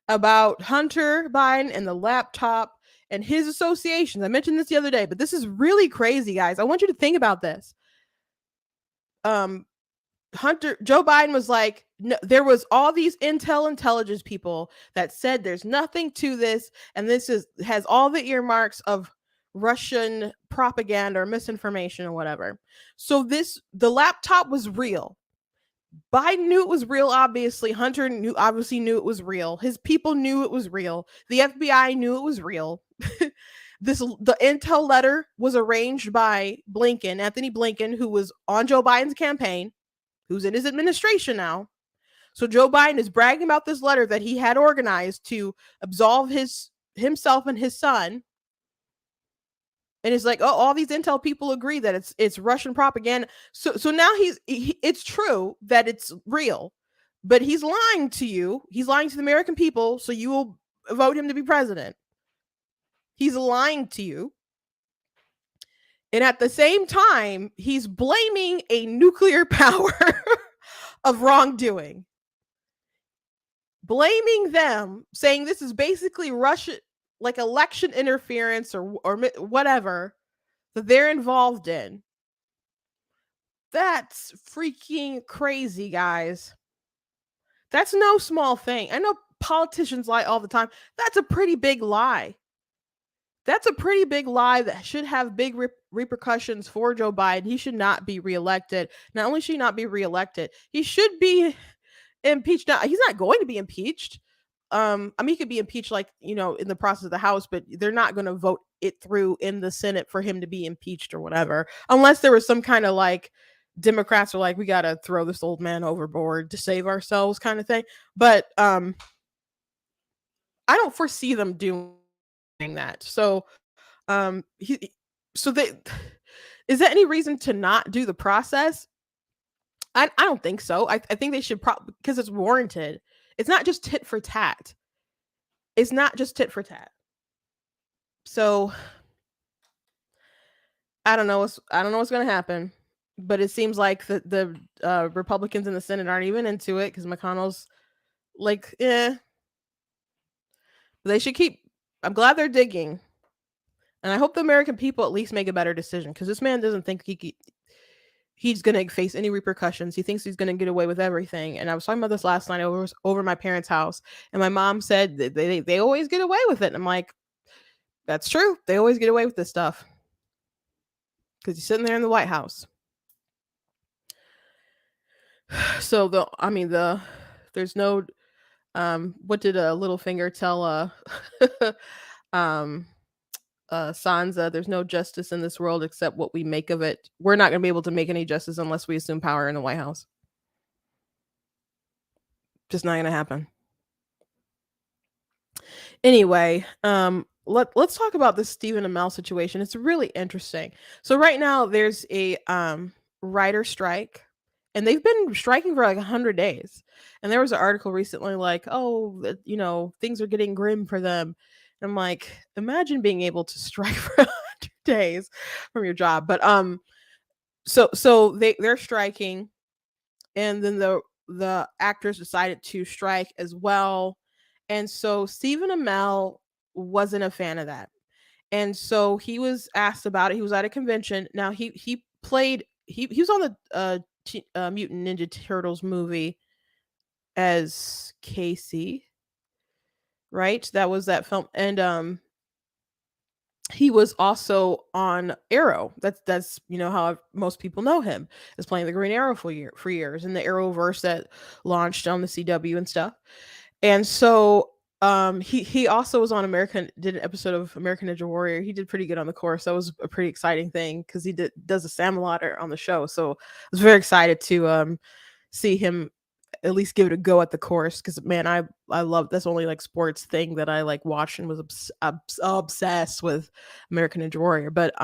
Speaker 1: about Hunter Biden and the laptop and his associations, I mentioned this the other day, but this is really crazy, guys. I want you to think about this. Joe Biden was like, no, there was all these intelligence people that said there's nothing to this, and this has all the earmarks of Russian propaganda or misinformation or whatever. So the laptop was real. Biden knew it was real, obviously. Hunter obviously knew it was real. His people knew it was real. The FBI knew it was real. The intel letter was arranged by Anthony Blinken, who was on Joe Biden's campaign, who's in his administration now. So Joe Biden is bragging about this letter that he had organized to absolve himself and his son. And it's like, oh, all these intel people agree that it's Russian propaganda. So now it's true that it's real, but he's lying to you. He's lying to the American people, so you will vote him to be president. He's lying to you. And at the same time, he's blaming a nuclear power of wrongdoing. Blaming them, saying this is basically Russia, like election interference or whatever that they're involved in. That's freaking crazy, guys. That's no small thing. I know politicians lie all the time. That's a pretty big lie. That's a pretty big lie that should have big repercussions for Joe Biden. He should not be reelected. Not only should he not be reelected, he should be impeached. Now, he's not going to be impeached. I mean, he could be impeached, like, in the process of the House, but they're not going to vote it through in the Senate for him to be impeached or whatever, unless there was some kind of like Democrats are like, we got to throw this old man overboard to save ourselves kind of thing. But I don't foresee them doing that. So he so they is there any reason to not do the process? I don't think so. I think they should probably, because it's warranted. It's not just tit for tat. It's not just tit for tat. So I don't know what's going to happen, but it seems like the Republicans in the Senate aren't even into it because McConnell's like, they should keep. I'm glad they're digging, and I hope the American people at least make a better decision because this man doesn't think he's going to face any repercussions. He thinks he's going to get away with everything. And I was talking about this last night over my parents' house, and my mom said that they always get away with it. And I'm like, that's true. They always get away with this stuff because he's sitting there in the White House. So there's no what did Littlefinger tell um Sansa? There's no justice in this world except what we make of it. We're not going to be able to make any justice unless we assume power in the White House. Just not going to happen. Anyway, let's talk about this Stephen Amell situation. It's really interesting. So right now there's a writer strike, and they've been striking for like 100 days. And there was an article recently like, oh, things are getting grim for them. And I'm like, imagine being able to strike for 100 days from your job. But so they're striking, and then the actors decided to strike as well. And so Stephen Amell wasn't a fan of that. And so he was asked about it. He was at a convention. Now he was on the Mutant Ninja Turtles movie as Casey, right? That was that film. And he was also on Arrow. That's how most people know him, as playing the Green Arrow for years in the Arrowverse that launched on the CW and stuff. And so he also was on did an episode of American Ninja Warrior. He did pretty good on the course. That was a pretty exciting thing because does a Sam-A-Lot on the show. So I was very excited to see him at least give it a go at the course, because man, I love, that's only like sports thing that I like watched and was obsessed with American Ninja Warrior. But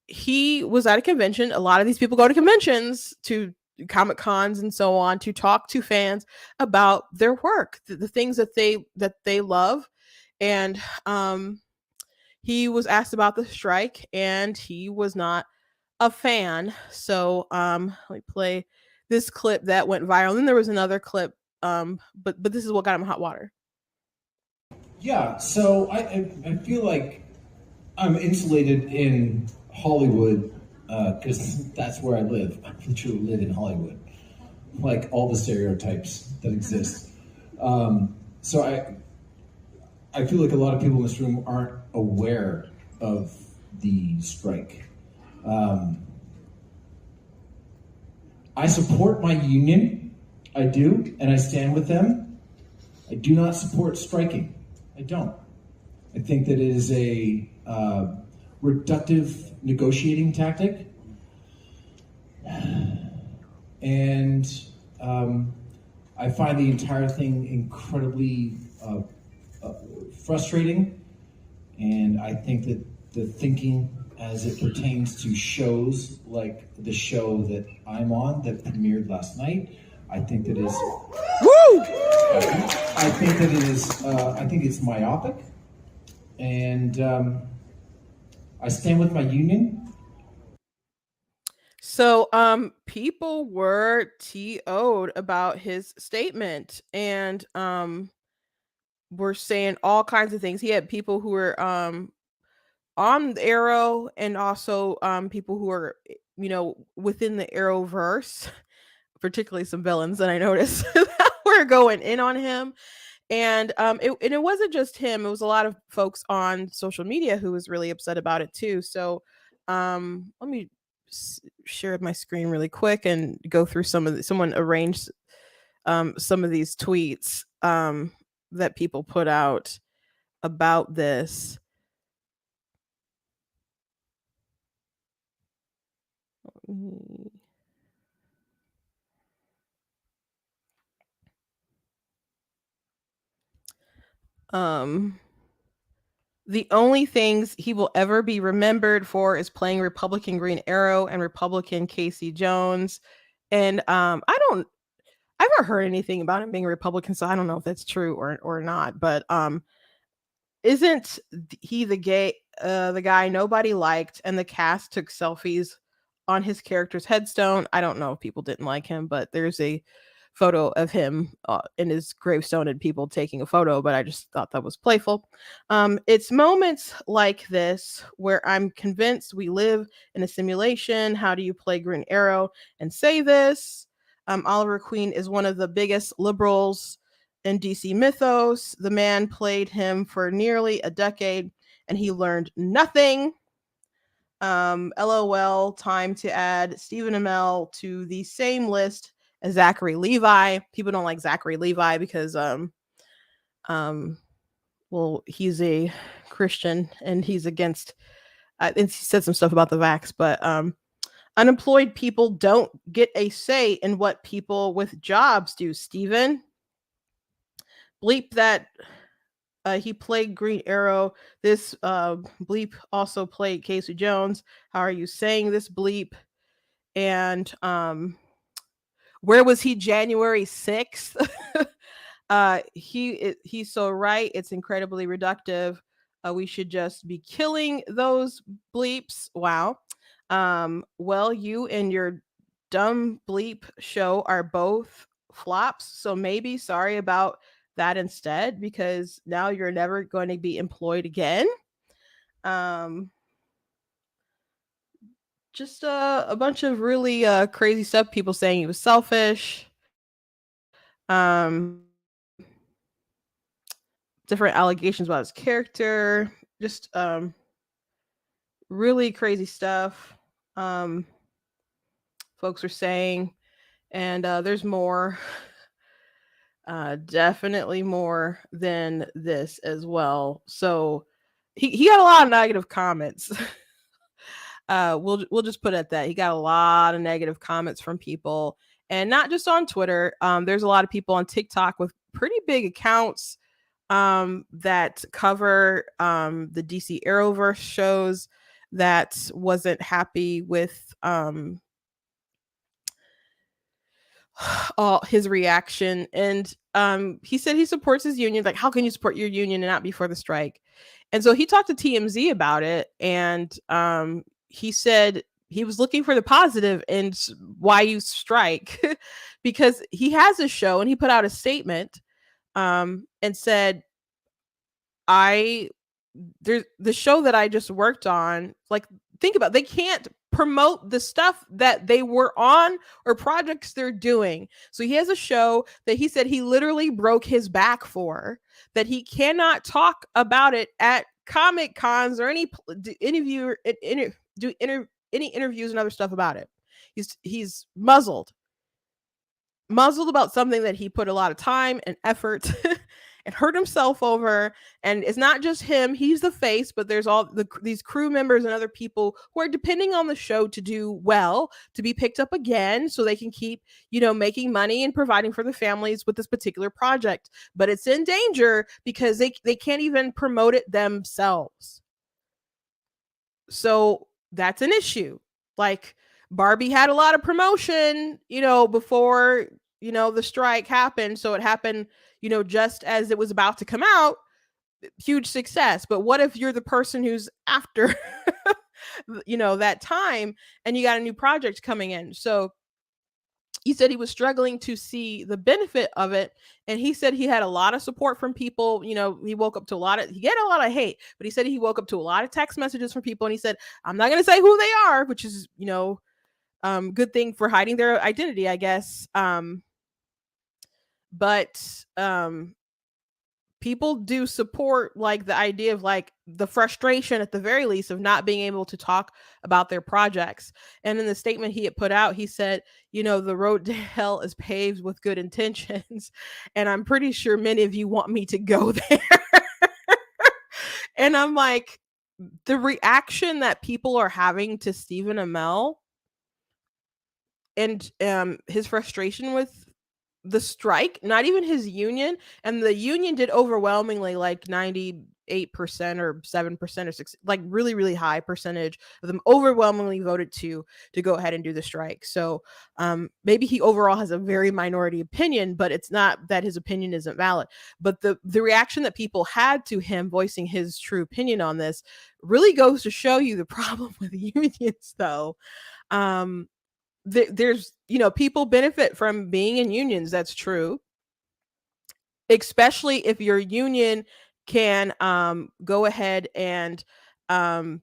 Speaker 1: he was at a convention. A lot of these people go to conventions, to Comic Cons and so on, to talk to fans about their work, the things that they love. And he was asked about the strike, and he was not a fan. So let me play this clip that went viral. And then there was another clip, but this is what got him hot water.
Speaker 2: Yeah, so I feel like I'm insulated in Hollywood because that's where I live. I literally live in Hollywood, like all the stereotypes that exist. So I feel like a lot of people in this room aren't aware of the strike. I support my union, I do, and I stand with them. I do not support striking. I don't. I think that it is a reductive negotiating tactic. And I find the entire thing incredibly frustrating. And I think that the thinking as it pertains to shows like the show that I'm on that premiered last night, I think that is... Woo! I think that it is, I think it's myopic. And I stand with my union.
Speaker 1: So people were TO'd about his statement, and were saying all kinds of things. He had people who were on the Arrow, and also people who are within the Arrowverse, particularly some villains that I noticed that were going in on him. And it wasn't just him. It was a lot of folks on social media who was really upset about it too. So let me share my screen really quick and go through someone arranged some of these tweets. that people put out about this. Um, the only things he will ever be remembered for is playing Republican Green Arrow and Republican Casey Jones. And I've never heard anything about him being a Republican, so I don't know if that's true or not. But isn't he the guy nobody liked and the cast took selfies on his character's headstone? I don't know if people didn't like him, but there's a photo of him in his gravestone and people taking a photo, but I just thought that was playful. It's moments like this where I'm convinced we live in a simulation. How do you play Green Arrow and say this? Oliver Queen is one of the biggest liberals in DC mythos. The man played him for nearly a decade and he learned nothing. LOL, time to add Stephen Amell to the same list as Zachary Levi. People don't like Zachary Levi because well, he's a Christian and he's against and he said some stuff about the vax, but unemployed people don't get a say in what people with jobs do. Stephen, bleep that he played Green Arrow. This bleep also played Casey Jones. How are you saying this bleep? And where was he January 6th? He's so right. It's incredibly reductive. We should just be killing those bleeps. Wow. Well, you and your dumb bleep show are both flops. So maybe sorry about that instead, because now you're never going to be employed again. Um, just a bunch of really crazy stuff. People saying he was selfish. Um, different allegations about his character. Just really crazy stuff. Um, folks are saying, and there's more. Definitely more than this as well. So he got a lot of negative comments. We'll just put it at that. He got a lot of negative comments from people, and not just on Twitter. There's a lot of people on TikTok with pretty big accounts that cover the DC Arrowverse shows that wasn't happy with his reaction. And he said he supports his union. Like, how can you support your union and not be for the strike? And so he talked to TMZ about it, and he said he was looking for the positive and why you strike, because he has a show and he put out a statement and said, I there's the show that I just worked on. Like, think about it, they can't promote the stuff that they were on or projects they're doing. So he has a show that he said he literally broke his back for, that he cannot talk about it at comic cons or any interview do any interviews and other stuff about it. He's muzzled about something that he put a lot of time and effort and hurt himself over. And it's not just him, he's the face, but there's these crew members and other people who are depending on the show to do well, to be picked up again so they can keep, making money and providing for the families with this particular project. But it's in danger because they can't even promote it themselves. So that's an issue. Like, Barbie had a lot of promotion, before, the strike happened. So it happened, just as it was about to come out, huge success. But what if you're the person who's after, that time, and you got a new project coming in? So he said he was struggling to see the benefit of it. And he said he had a lot of support from people. He woke up to he get a lot of hate, but he said he woke up to a lot of text messages from people. And he said, I'm not going to say who they are, which is, good thing for hiding their identity, I guess. But people do support like the idea of like the frustration at the very least of not being able to talk about their projects. And in the statement he had put out, he said, the road to hell is paved with good intentions. And I'm pretty sure many of you want me to go there. And I'm like, the reaction that people are having to Stephen Amell and his frustration with the strike, not even his union, and the union did overwhelmingly like 98% or 7% or 6, like really really high percentage of them overwhelmingly voted to go ahead and do the strike. So maybe he overall has a very minority opinion, but it's not that his opinion isn't valid. But the reaction that people had to him voicing his true opinion on this really goes to show you the problem with unions, though. um there's people benefit from being in unions, that's true, especially if your union can go ahead and um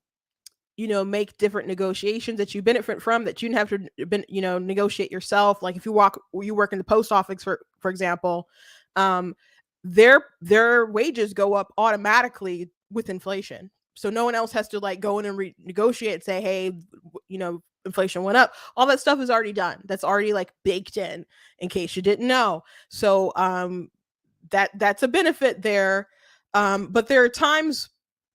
Speaker 1: make different negotiations that you benefit from that you didn't have to negotiate yourself. Like if you work in the post office, for example, um their wages go up automatically with inflation, so no one else has to like go in and negotiate and say, hey, inflation went up. All that stuff is already done, that's already like baked in case you didn't know. So that's a benefit there. But there are times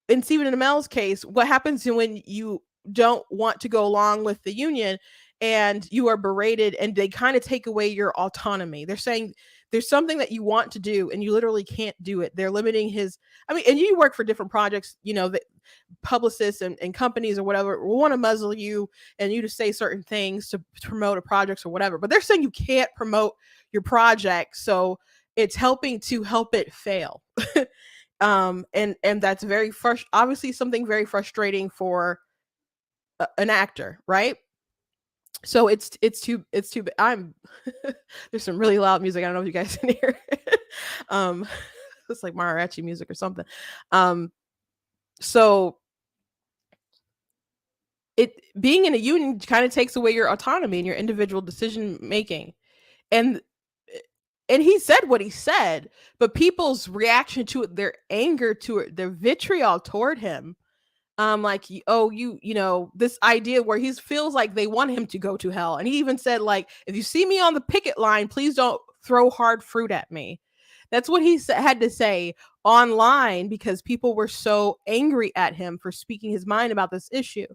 Speaker 1: in Stephen Amell's case, what happens when you don't want to go along with the union and you are berated and they kind of take away your autonomy. They're saying there's something that you want to do and you literally can't do it. They're limiting his, I mean, and you work for different projects, that publicists and companies or whatever will want to muzzle you and you to say certain things to promote a project or whatever. But they're saying you can't promote your project. So it's helping to help it fail. And that's obviously something very frustrating for an actor, right? So it's too I'm there's some really loud music, I don't know if you guys can hear. um it's like mariachi music or something. So it being in a union kind of takes away your autonomy and your individual decision making. And and he said what he said, but people's reaction to it, their anger to it, their vitriol toward him, like, oh, this idea where he feels like they want him to go to hell. And he even said, like, if you see me on the picket line, please don't throw hard fruit at me. That's what he had to say online because people were so angry at him for speaking his mind about this issue.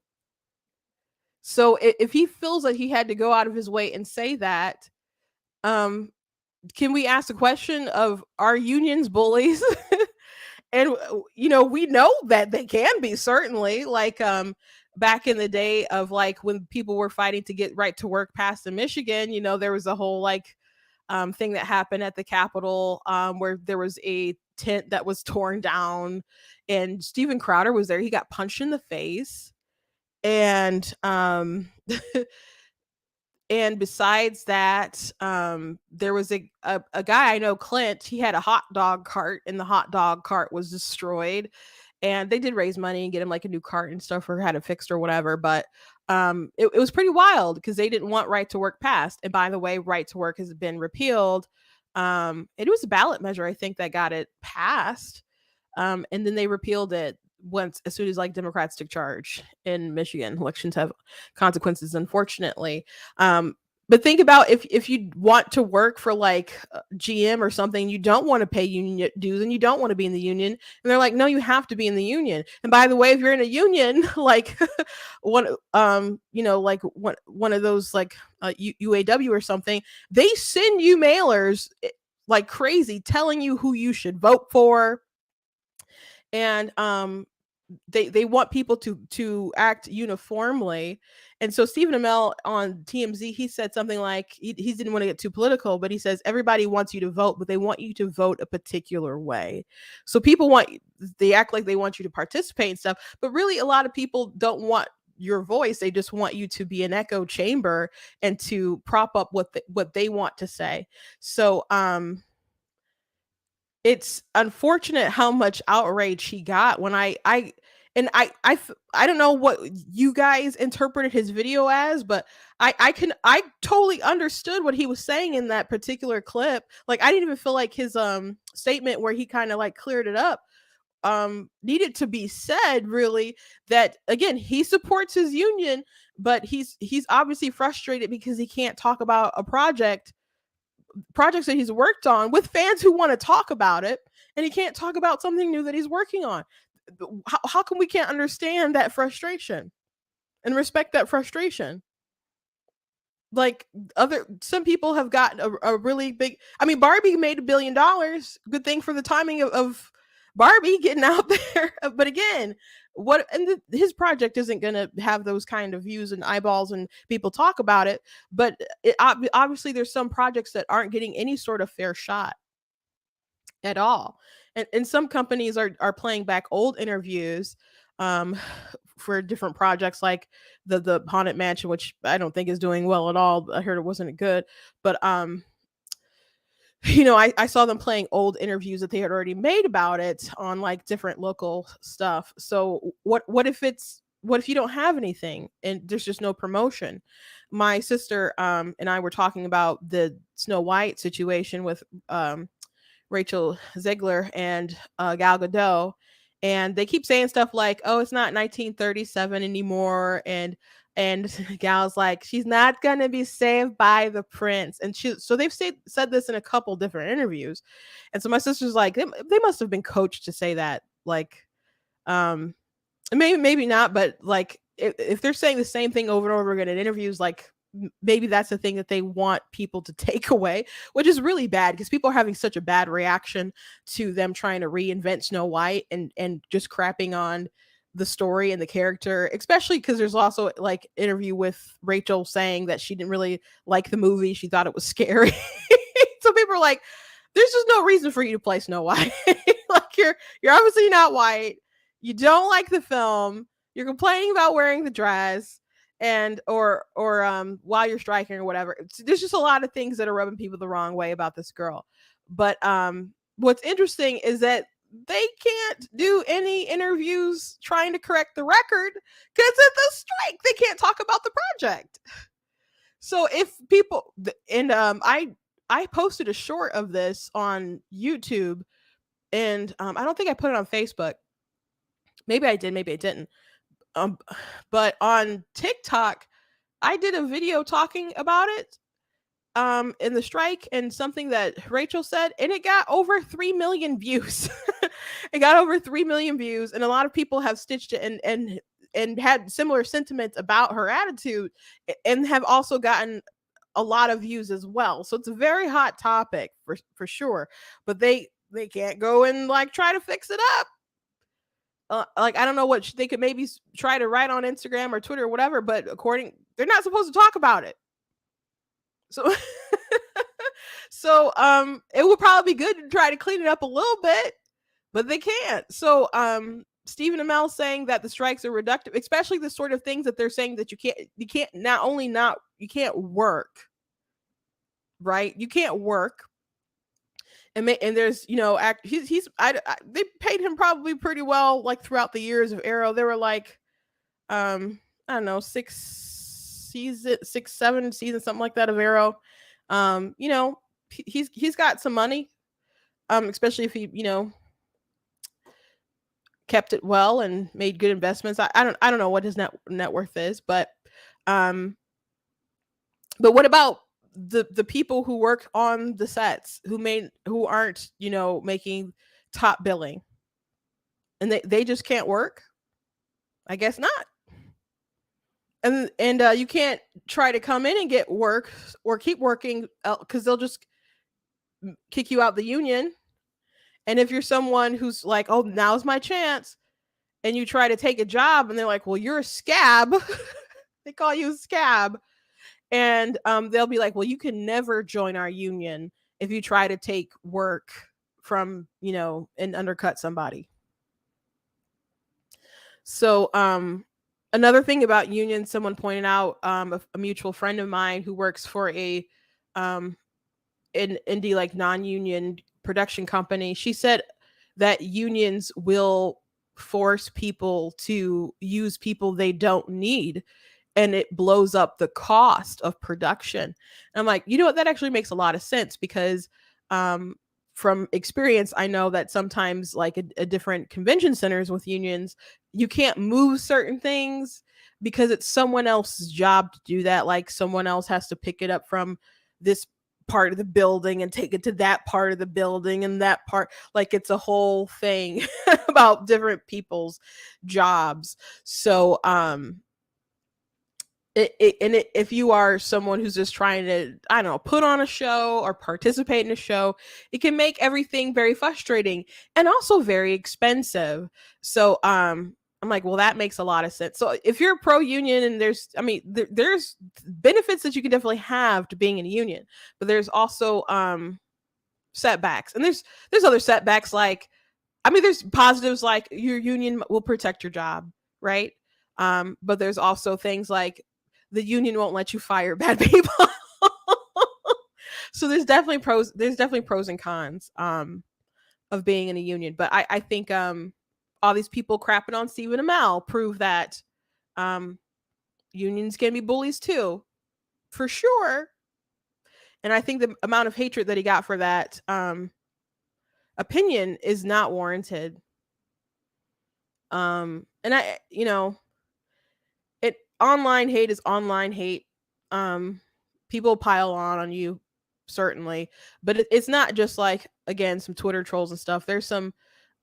Speaker 1: So if he feels like he had to go out of his way and say that, um, can we ask the question of, are unions bullies? And we know that they can be, certainly, like back in the day of like when people were fighting to get right to work passed in Michigan. There was a whole like thing that happened at the Capitol, where there was a tent that was torn down and Steven Crowder was there. He got punched in the face. And and besides that, there was a guy I know, Clint. He had a hot dog cart, and the hot dog cart was destroyed. And they did raise money and get him like a new cart and stuff, or had it fixed or whatever. But it was pretty wild because they didn't want right to work passed. And by the way, right to work has been repealed. It was a ballot measure, I think, that got it passed. And then they repealed it as soon as like Democrats took charge in Michigan. Elections have consequences, unfortunately. But think about if you want to work for like GM or something, you don't want to pay union dues and you don't want to be in the union. And they're like, no, you have to be in the union. And by the way, if you're in a union, like one of those like UAW or something, they send you mailers like crazy telling you who you should vote for. And they want people to act uniformly. And so Stephen Amell on TMZ, he said something like, he didn't want to get too political, but he says everybody wants you to vote, but they want you to vote a particular way. So they act like they want you to participate and stuff, but really a lot of people don't want your voice. They just want you to be an echo chamber and to prop up what they want to say. So it's unfortunate how much outrage he got when I and I don't know what you guys interpreted his video as, but I totally understood what he was saying in that particular clip. Like I didn't even feel like his statement where he kind of like cleared it up needed to be said, really. That again, he supports his union, but he's obviously frustrated because he can't talk about a projects that he's worked on with fans who want to talk about it, and he can't talk about something new that he's working on. How come we can't understand that frustration and respect that frustration? Like other some people have gotten a really big, I mean, Barbie made $1 billion. Good thing for the timing of Barbie getting out there. But again, what and his project isn't going to have those kind of views and eyeballs and people talk about it. But obviously there's some projects that aren't getting any sort of fair shot at all. And some companies are playing back old interviews um for different projects, like the Haunted Mansion, which I don't think is doing well at all. I heard it wasn't good. But I saw them playing old interviews that they had already made about it on like different local stuff. So what if you don't have anything and there's just no promotion? My sister and I were talking about the Snow White situation with Rachel Zegler and Gal Gadot, and they keep saying stuff like, "Oh, it's not 1937 anymore," and Gal's like, "She's not gonna be saved by the prince," and they've said this in a couple different interviews, and so my sister's like, they must have been coached to say that, like, um, maybe not, but like if they're saying the same thing over and over again in interviews, like maybe that's the thing that they want people to take away, which is really bad because people are having such a bad reaction to them trying to reinvent Snow White and just crapping on the story and the character, especially because there's also like interview with Rachel saying that she didn't really like the movie, she thought it was scary. So people are like, there's just no reason for you to play Snow White. Like you're obviously not white, you don't like the film, you're complaining about wearing the dress, and or while you're striking or whatever. There's just a lot of things that are rubbing people the wrong way about this girl. But what's interesting is that they can't do any interviews trying to correct the record because of the strike. They can't talk about the project. So if people and I posted a short of this on YouTube, and I don't think I put it on Facebook. Maybe I did, maybe I didn't. Um, but on TikTok, I did a video talking about it in the strike and something that Rachel said, and it got over 3 million views. It got over 3 million views, and a lot of people have stitched it and had similar sentiments about her attitude, and have also gotten a lot of views as well. So it's a very hot topic for sure. But they can't go and like try to fix it up. Like I don't know what they could maybe try to write on Instagram or Twitter or whatever, but according they're not supposed to talk about it. So it would probably be good to try to clean it up a little bit, but they can't. So Stephen Amell saying that the strikes are reductive, especially the sort of things that they're saying that you can't not only not you can't work, right? You can't work. And there's they paid him probably pretty well like throughout the years of Arrow. They were like I don't know, 6, 7 seasons, something like that of Arrow. He's got some money, especially if he kept it well and made good investments. I don't know what his net worth is, um but what about the people who work on the sets who aren't making top billing, and they just can't work? I guess not. And you can't try to come in and get work or keep working because they'll just kick you out the union. And if you're someone who's like, oh, now's my chance, and you try to take a job and they're like, well, you're a scab. They call you a scab. And they'll be like, well, you can never join our union if you try to take work from and undercut somebody. So another thing about unions, someone pointed out, a mutual friend of mine who works for a an indie like non-union production company, she said that unions will force people to use people they don't need, and it blows up the cost of production. And I'm like, you know what? That actually makes a lot of sense because um, from experience, I know that sometimes, like a different convention centers with unions, you can't move certain things because it's someone else's job to do that. Like someone else has to pick it up from this part of the building and take it to that part of the building and that part. Like it's a whole thing about different people's jobs. So, if you are someone who's just trying to, I don't know, put on a show or participate in a show, it can make everything very frustrating and also very expensive. So I'm like, well, that makes a lot of sense. So if you're pro union, and there's benefits that you can definitely have to being in a union, but there's also setbacks, and there's other setbacks. Like, there's positives, like your union will protect your job, right? But there's also things like the union won't let you fire bad people. So there's definitely pros and cons of being in a union. But I think all these people crapping on Stephen Amell prove that um, unions can be bullies too, for sure. And I think the amount of hatred that he got for that opinion is not warranted. And it online hate is online hate. People pile on you, certainly, but it's not just like, again, some Twitter trolls and stuff. There's some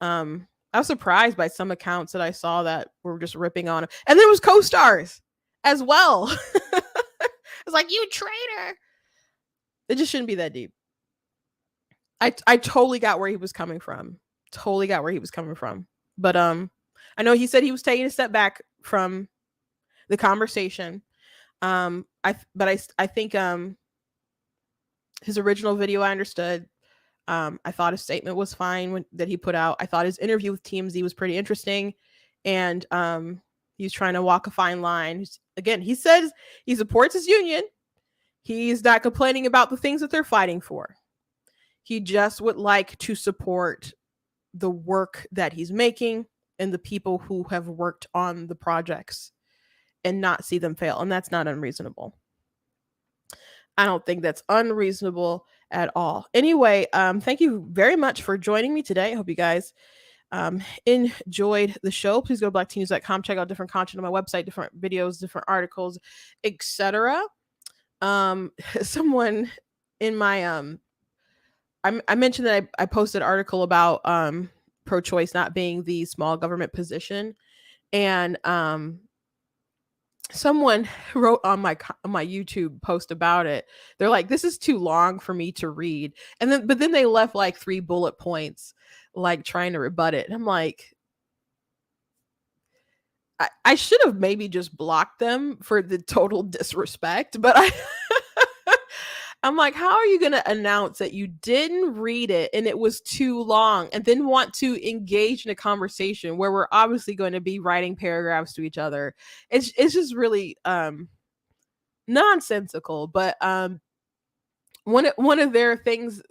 Speaker 1: I was surprised by some accounts that I saw that were just ripping on him, and there was co-stars as well. It's like, you traitor. It just shouldn't be that deep. I totally got where he was coming from. Totally got where he was coming from. But I know he said he was taking a step back from the conversation. I think his original video, I understood. I thought his statement was fine that he put out. I thought his interview with TMZ was pretty interesting, and he's trying to walk a fine line. Again, he says he supports his union. He's not complaining about the things that they're fighting for. He just would like to support the work that he's making and the people who have worked on the projects and not see them fail. And that's not unreasonable. I don't think that's unreasonable at all. Anyway, thank you very much for joining me today. I hope you guys enjoyed the show. Please go to blacktnews.com, check out different content on my website, different videos, different articles, etc. Someone in my I mentioned that I posted an article about pro-choice not being the small government position, and someone wrote on my YouTube post about it. They're like, "This is too long for me to read," but then they left like 3 bullet points, like trying to rebut it. And I'm like, I should have maybe just blocked them for the total disrespect, but I'm like, how are you going to announce that you didn't read it and it was too long, and then want to engage in a conversation where we're obviously going to be writing paragraphs to each other? It's just really nonsensical. But one of their things,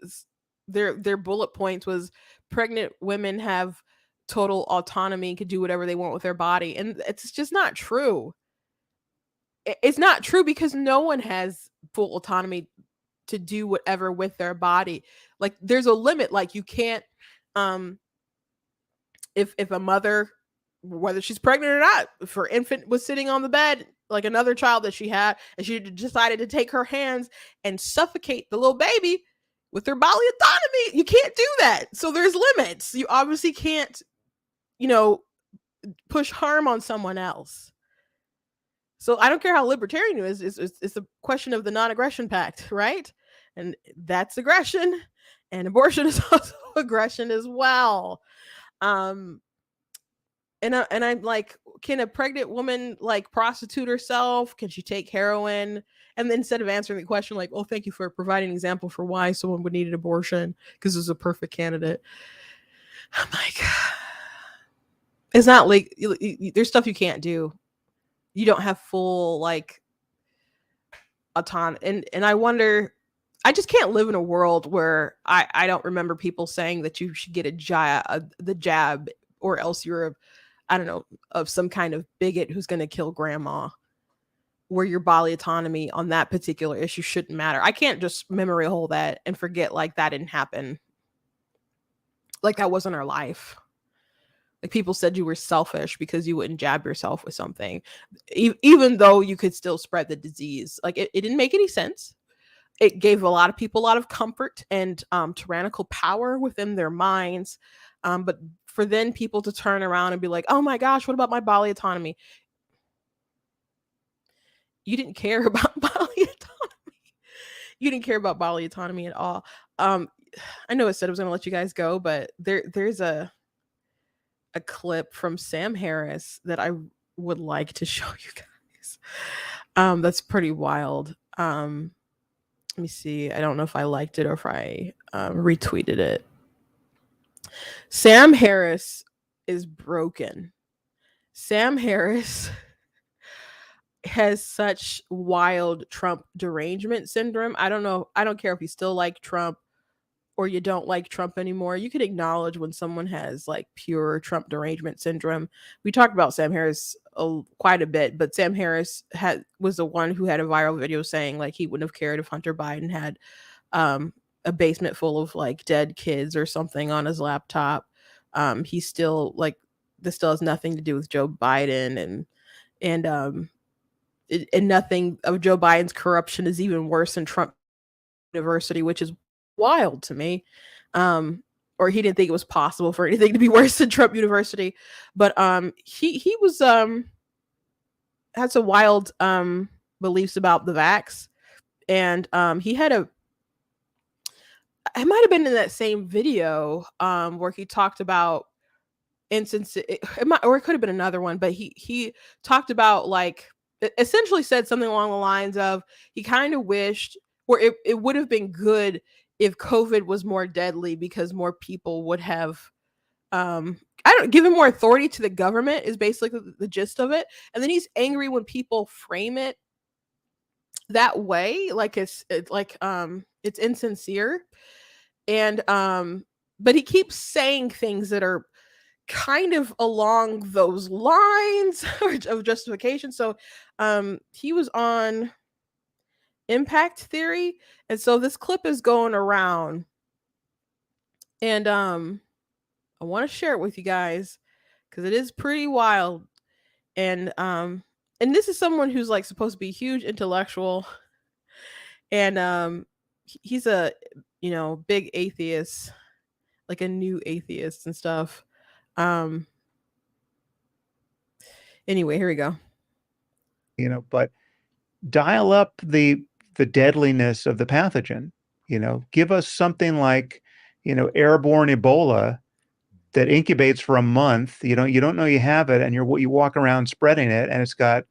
Speaker 1: their bullet points was pregnant women have total autonomy, could do whatever they want with their body, and it's just not true. It's not true because no one has full autonomy to do whatever with their body. Like, there's a limit. Like, you can't if a mother, whether she's pregnant or not, if her infant was sitting on the bed, like another child that she had, and she decided to take her hands and suffocate the little baby with her bodily autonomy, you can't do that. So there's limits. You obviously can't, push harm on someone else. So I don't care how libertarian it is. It's a question of the non-aggression pact, right? And that's aggression, and abortion is also aggression as well. And I'm like, can a pregnant woman like prostitute herself? Can she take heroin? And then instead of answering the question like, "Oh, thank you for providing an example for why someone would need an abortion because it's a perfect candidate," I'm like, it's not like there's stuff you can't do. You don't have full like autonomy, and I wonder. I just can't live in a world where I don't remember people saying that you should get the jab or else you're, I don't know, of some kind of bigot who's going to kill grandma, where your bodily autonomy on that particular issue shouldn't matter. I can't just memory hole that and forget like that didn't happen. Like that wasn't our life. Like people said you were selfish because you wouldn't jab yourself with something, even though you could still spread the disease. Like it didn't make any sense. It gave a lot of people a lot of comfort and tyrannical power within their minds. But for then people to turn around and be like, oh my gosh, what about my bodily autonomy? You didn't care about bodily autonomy. You didn't care about bodily autonomy at all. Um, I know it said it was going to let you guys go, but there's a clip from Sam Harris that I would like to show you guys. That's pretty wild. Let me see. I don't know if I liked it or if I retweeted it. Sam Harris is broken. Sam Harris has such wild Trump derangement syndrome. I don't know. I don't care if you still like Trump or you don't like Trump anymore. You can acknowledge when someone has like pure Trump derangement syndrome. We talked about Sam Harris quite a bit, but Sam Harris was the one who had a viral video saying like he wouldn't have cared if Hunter Biden had a basement full of like dead kids or something on his laptop. He's still like, this still has nothing to do with Joe Biden, and nothing of Joe Biden's corruption is even worse than Trump University, which is wild to me. Or he didn't think it was possible for anything to be worse than Trump University. But he was had some wild beliefs about the vax, and he had a, it might have been in that same video where he talked about instance or it could have been another one, but he talked about like essentially said something along the lines of he kind of wished, or it would have been good if COVID was more deadly because more people would have I don't given more authority to the government is basically the gist of it. And then he's angry when people frame it that way, like it's like it's insincere. And but he keeps saying things that are kind of along those lines of justification. So he was on Impact Theory, and so this clip is going around, and I want to share it with you guys because it is pretty wild. And this is someone who's like supposed to be a huge intellectual, and he's a, you know, big atheist, like a new atheist and stuff. um anyway, here we go.
Speaker 3: But dial up the deadliness of the pathogen. Give us something like, airborne Ebola that incubates for a month. You don't know you have it, and you walk around spreading it, and it's got,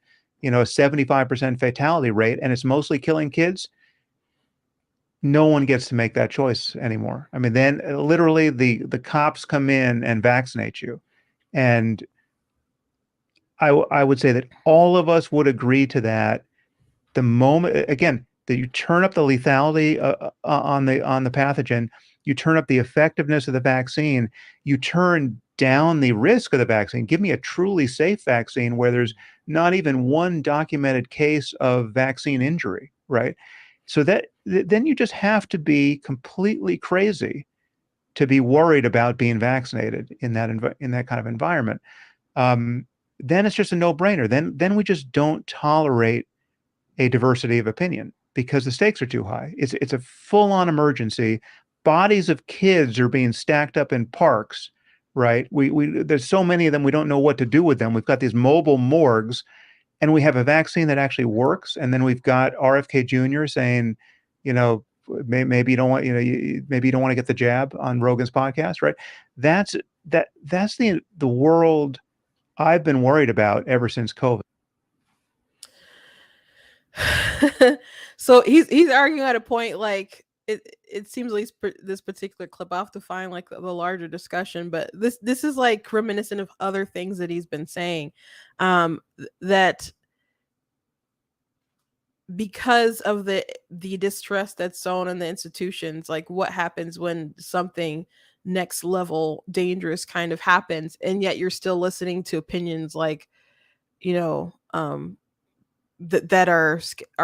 Speaker 3: a 75% fatality rate, and it's mostly killing kids. No one gets to make that choice anymore. I mean, then literally the cops come in and vaccinate you. And I would say that all of us would agree to that. The moment, again, that you turn up the lethality on the pathogen, you turn up the effectiveness of the vaccine, you turn down the risk of the vaccine. Give me a truly safe vaccine where there's not even one documented case of vaccine injury, right? So then you just have to be completely crazy to be worried about being vaccinated in that kind of environment. Then it's just a no-brainer. Then we just don't tolerate a diversity of opinion because the stakes are too high. It's a full-on emergency. Bodies of kids are being stacked up in parks, right? There's so many of them, we don't know what to do with them. We've got these mobile morgues, and we have a vaccine that actually works. And then we've got RFK Jr. saying, maybe you don't want, maybe you don't want to get the jab on Rogan's podcast, right? That's the world I've been worried about ever since COVID.
Speaker 1: So he's arguing at a point like it seems like this particular clip, I have to find like the larger discussion, but this is like reminiscent of other things that he's been saying, that because of the distrust that's sown in the institutions, like what happens when something next level dangerous kind of happens, and yet you're still listening to opinions like, you know, that are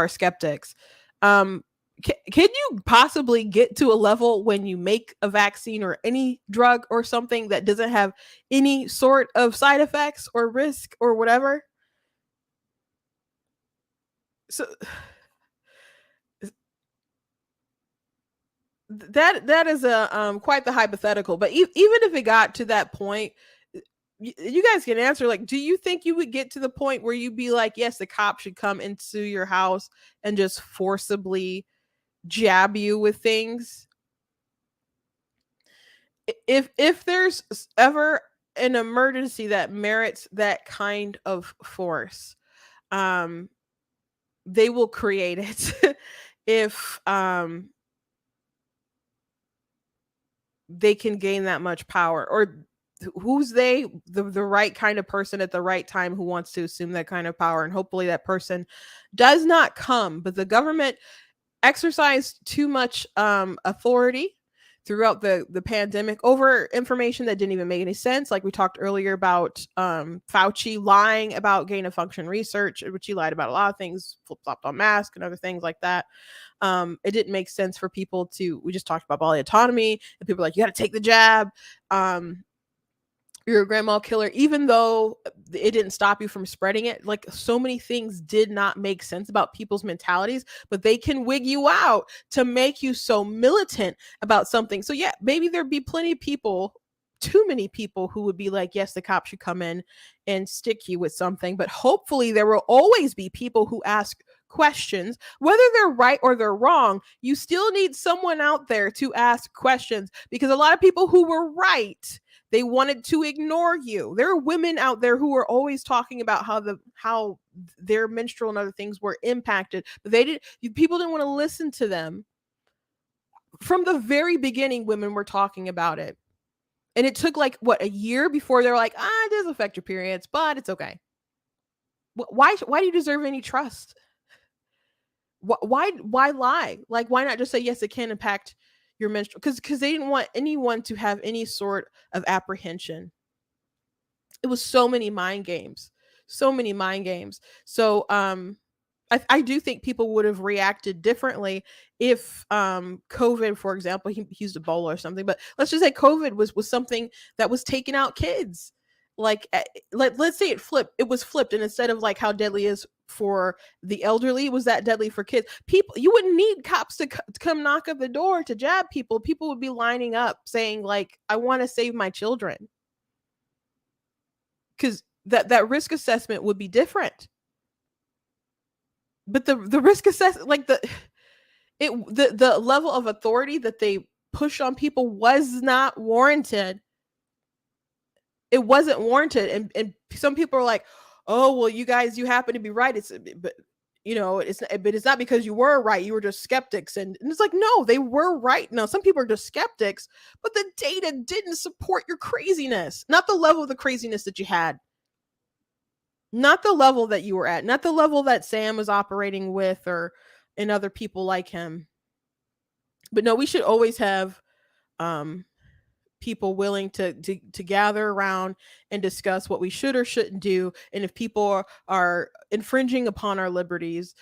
Speaker 1: skeptics. Can you possibly get to a level when you make a vaccine or any drug or something that doesn't have any sort of side effects or risk or whatever? So that is a quite the hypothetical. But even if it got to that point, you guys can answer, like, do you think you would get to the point where you'd be like, yes, the cop should come into your house and just forcibly jab you with things? If there's ever an emergency that merits that kind of force, um they will create it. If they can gain that much power, or who's they, the right kind of person at the right time who wants to assume that kind of power, and hopefully that person does not come. But the government exercised too much authority throughout the pandemic over information that didn't even make any sense. Like we talked earlier about Fauci lying about gain of function research, which he lied about a lot of things, flip flopped on masks and other things like that. It didn't make sense for people to. We just talked about bodily autonomy, and people were like, you got to take the jab. You're a grand mal killer, even though it didn't stop you from spreading it. Like, so many things did not make sense about people's mentalities, but they can wig you out to make you so militant about something. So yeah, maybe there'd be plenty of people, too many people, who would be like, yes, the cops should come in and stick you with something. But hopefully there will always be people who ask questions, whether they're right or they're wrong. You still need someone out there to ask questions, because a lot of people who were right, they wanted to ignore you. There are women out there who are always talking about how their menstrual and other things were impacted, but people didn't want to listen to them. From the very beginning, women were talking about it. And it took like a year before they're like, it does affect your periods, but it's okay. Why do you deserve any trust? Why lie? Like, why not just say, yes, it can impact your menstrual? Because they didn't want anyone to have any sort of apprehension. It was so many mind games. So I do think people would have reacted differently if COVID, for example, he used Ebola or something. But let's just say COVID was something that was taking out kids. Like, let's say it was flipped, and instead of like how deadly is for the elderly, it was that deadly for kids. People, you wouldn't need cops to come knock at the door to jab people. People would be lining up saying, like, I want to save my children, because that risk assessment would be different. But the risk assessment, like the level of authority that they push on people was not warranted. It wasn't warranted. And some people are like, oh, well, you guys, you happen to be right. But it's not because you were right. You were just skeptics. And it's like, no, they were right. No, some people are just skeptics, but the data didn't support your craziness. Not the level of the craziness that you had. Not the level that you were at. Not the level that Sam was operating with, and other people like him. But no, we should always have people willing to gather around and discuss what we should or shouldn't do, and if people are infringing upon our liberties.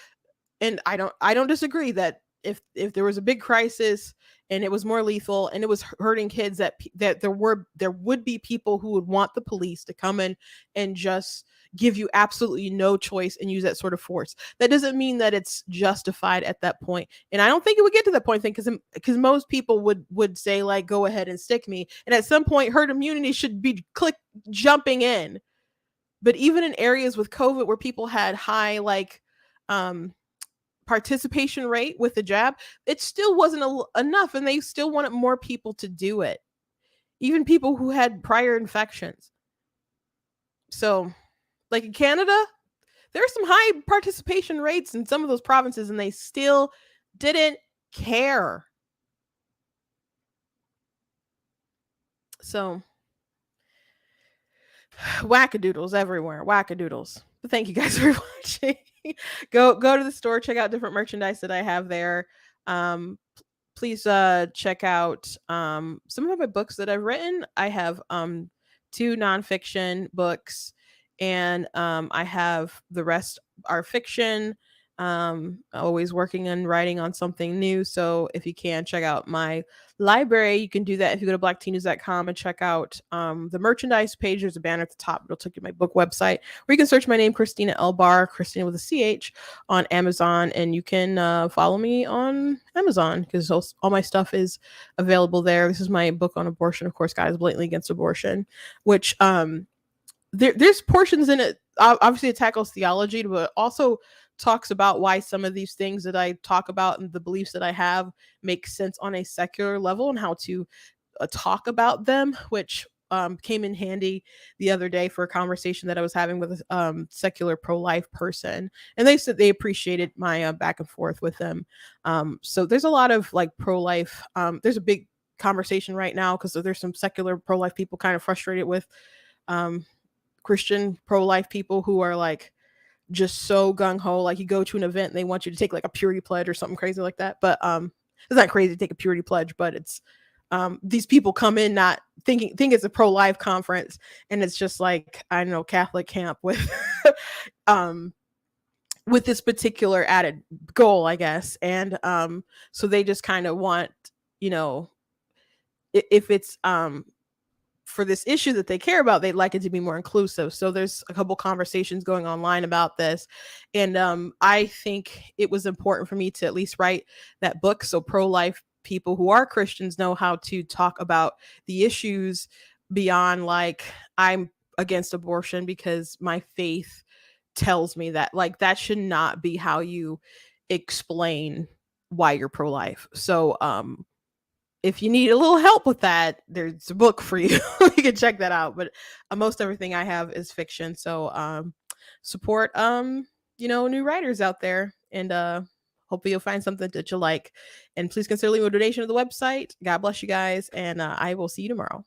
Speaker 1: And I don't disagree that if there was a big crisis and it was more lethal and it was hurting kids, that there would be people who would want the police to come in and just give you absolutely no choice and use that sort of force. That doesn't mean that it's justified at that point. And I don't think it would get to that point, because most people would say, like, go ahead and stick me. And at some point, herd immunity should be jumping in. But even in areas with COVID where people had high, like, participation rate with the jab, it still wasn't enough, and they still wanted more people to do it, even people who had prior infections. So, like in Canada, there's some high participation rates in some of those provinces, and they still didn't care. So, wackadoodles everywhere, wackadoodles. But thank you guys for watching. Go to the store, check out different merchandise that I have there. please check out some of my books that I've written. I have two nonfiction books, and I have the rest are fiction. Always working on writing on something new. So if you can check out my library, you can do that if you go to blackteennews.com and check out the merchandise page. There's a banner at the top. It'll take you to my book website where you can search my name, Christina L. Barr, Christina with a CH, on Amazon. And you can follow me on Amazon because all my stuff is available there. This is my book on abortion, of course, God is blatantly against abortion, which there's portions in it. Obviously, it tackles theology, but also talks about why some of these things that I talk about and the beliefs that I have make sense on a secular level and how to talk about them, which came in handy the other day for a conversation that I was having with a secular pro-life person, and they said they appreciated my back and forth with them. So there's a lot of like pro-life. There's a big conversation right now because there's some secular pro-life people kind of frustrated with Christian pro-life people who are like just so gung-ho. Like you go to an event and they want you to take like a purity pledge or something crazy like that. But it's not crazy to take a purity pledge, but it's these people come in not think it's a pro-life conference, and it's just like, I don't know, Catholic camp with with this particular added goal, I guess. And so they just kind of want, you know, if it's for this issue that they care about, they'd like it to be more inclusive. So there's a couple conversations going online about this. And I think it was important for me to at least write that book so pro-life people who are Christians know how to talk about the issues beyond like, I'm against abortion because my faith tells me that. Like, that should not be how you explain why you're pro-life. So if you need a little help with that, there's a book for you. You can check that out. But most everything I have is fiction. So support new writers out there, and hopefully you'll find something that you like. And please consider leaving a donation to the website. God bless you guys, and I will see you tomorrow.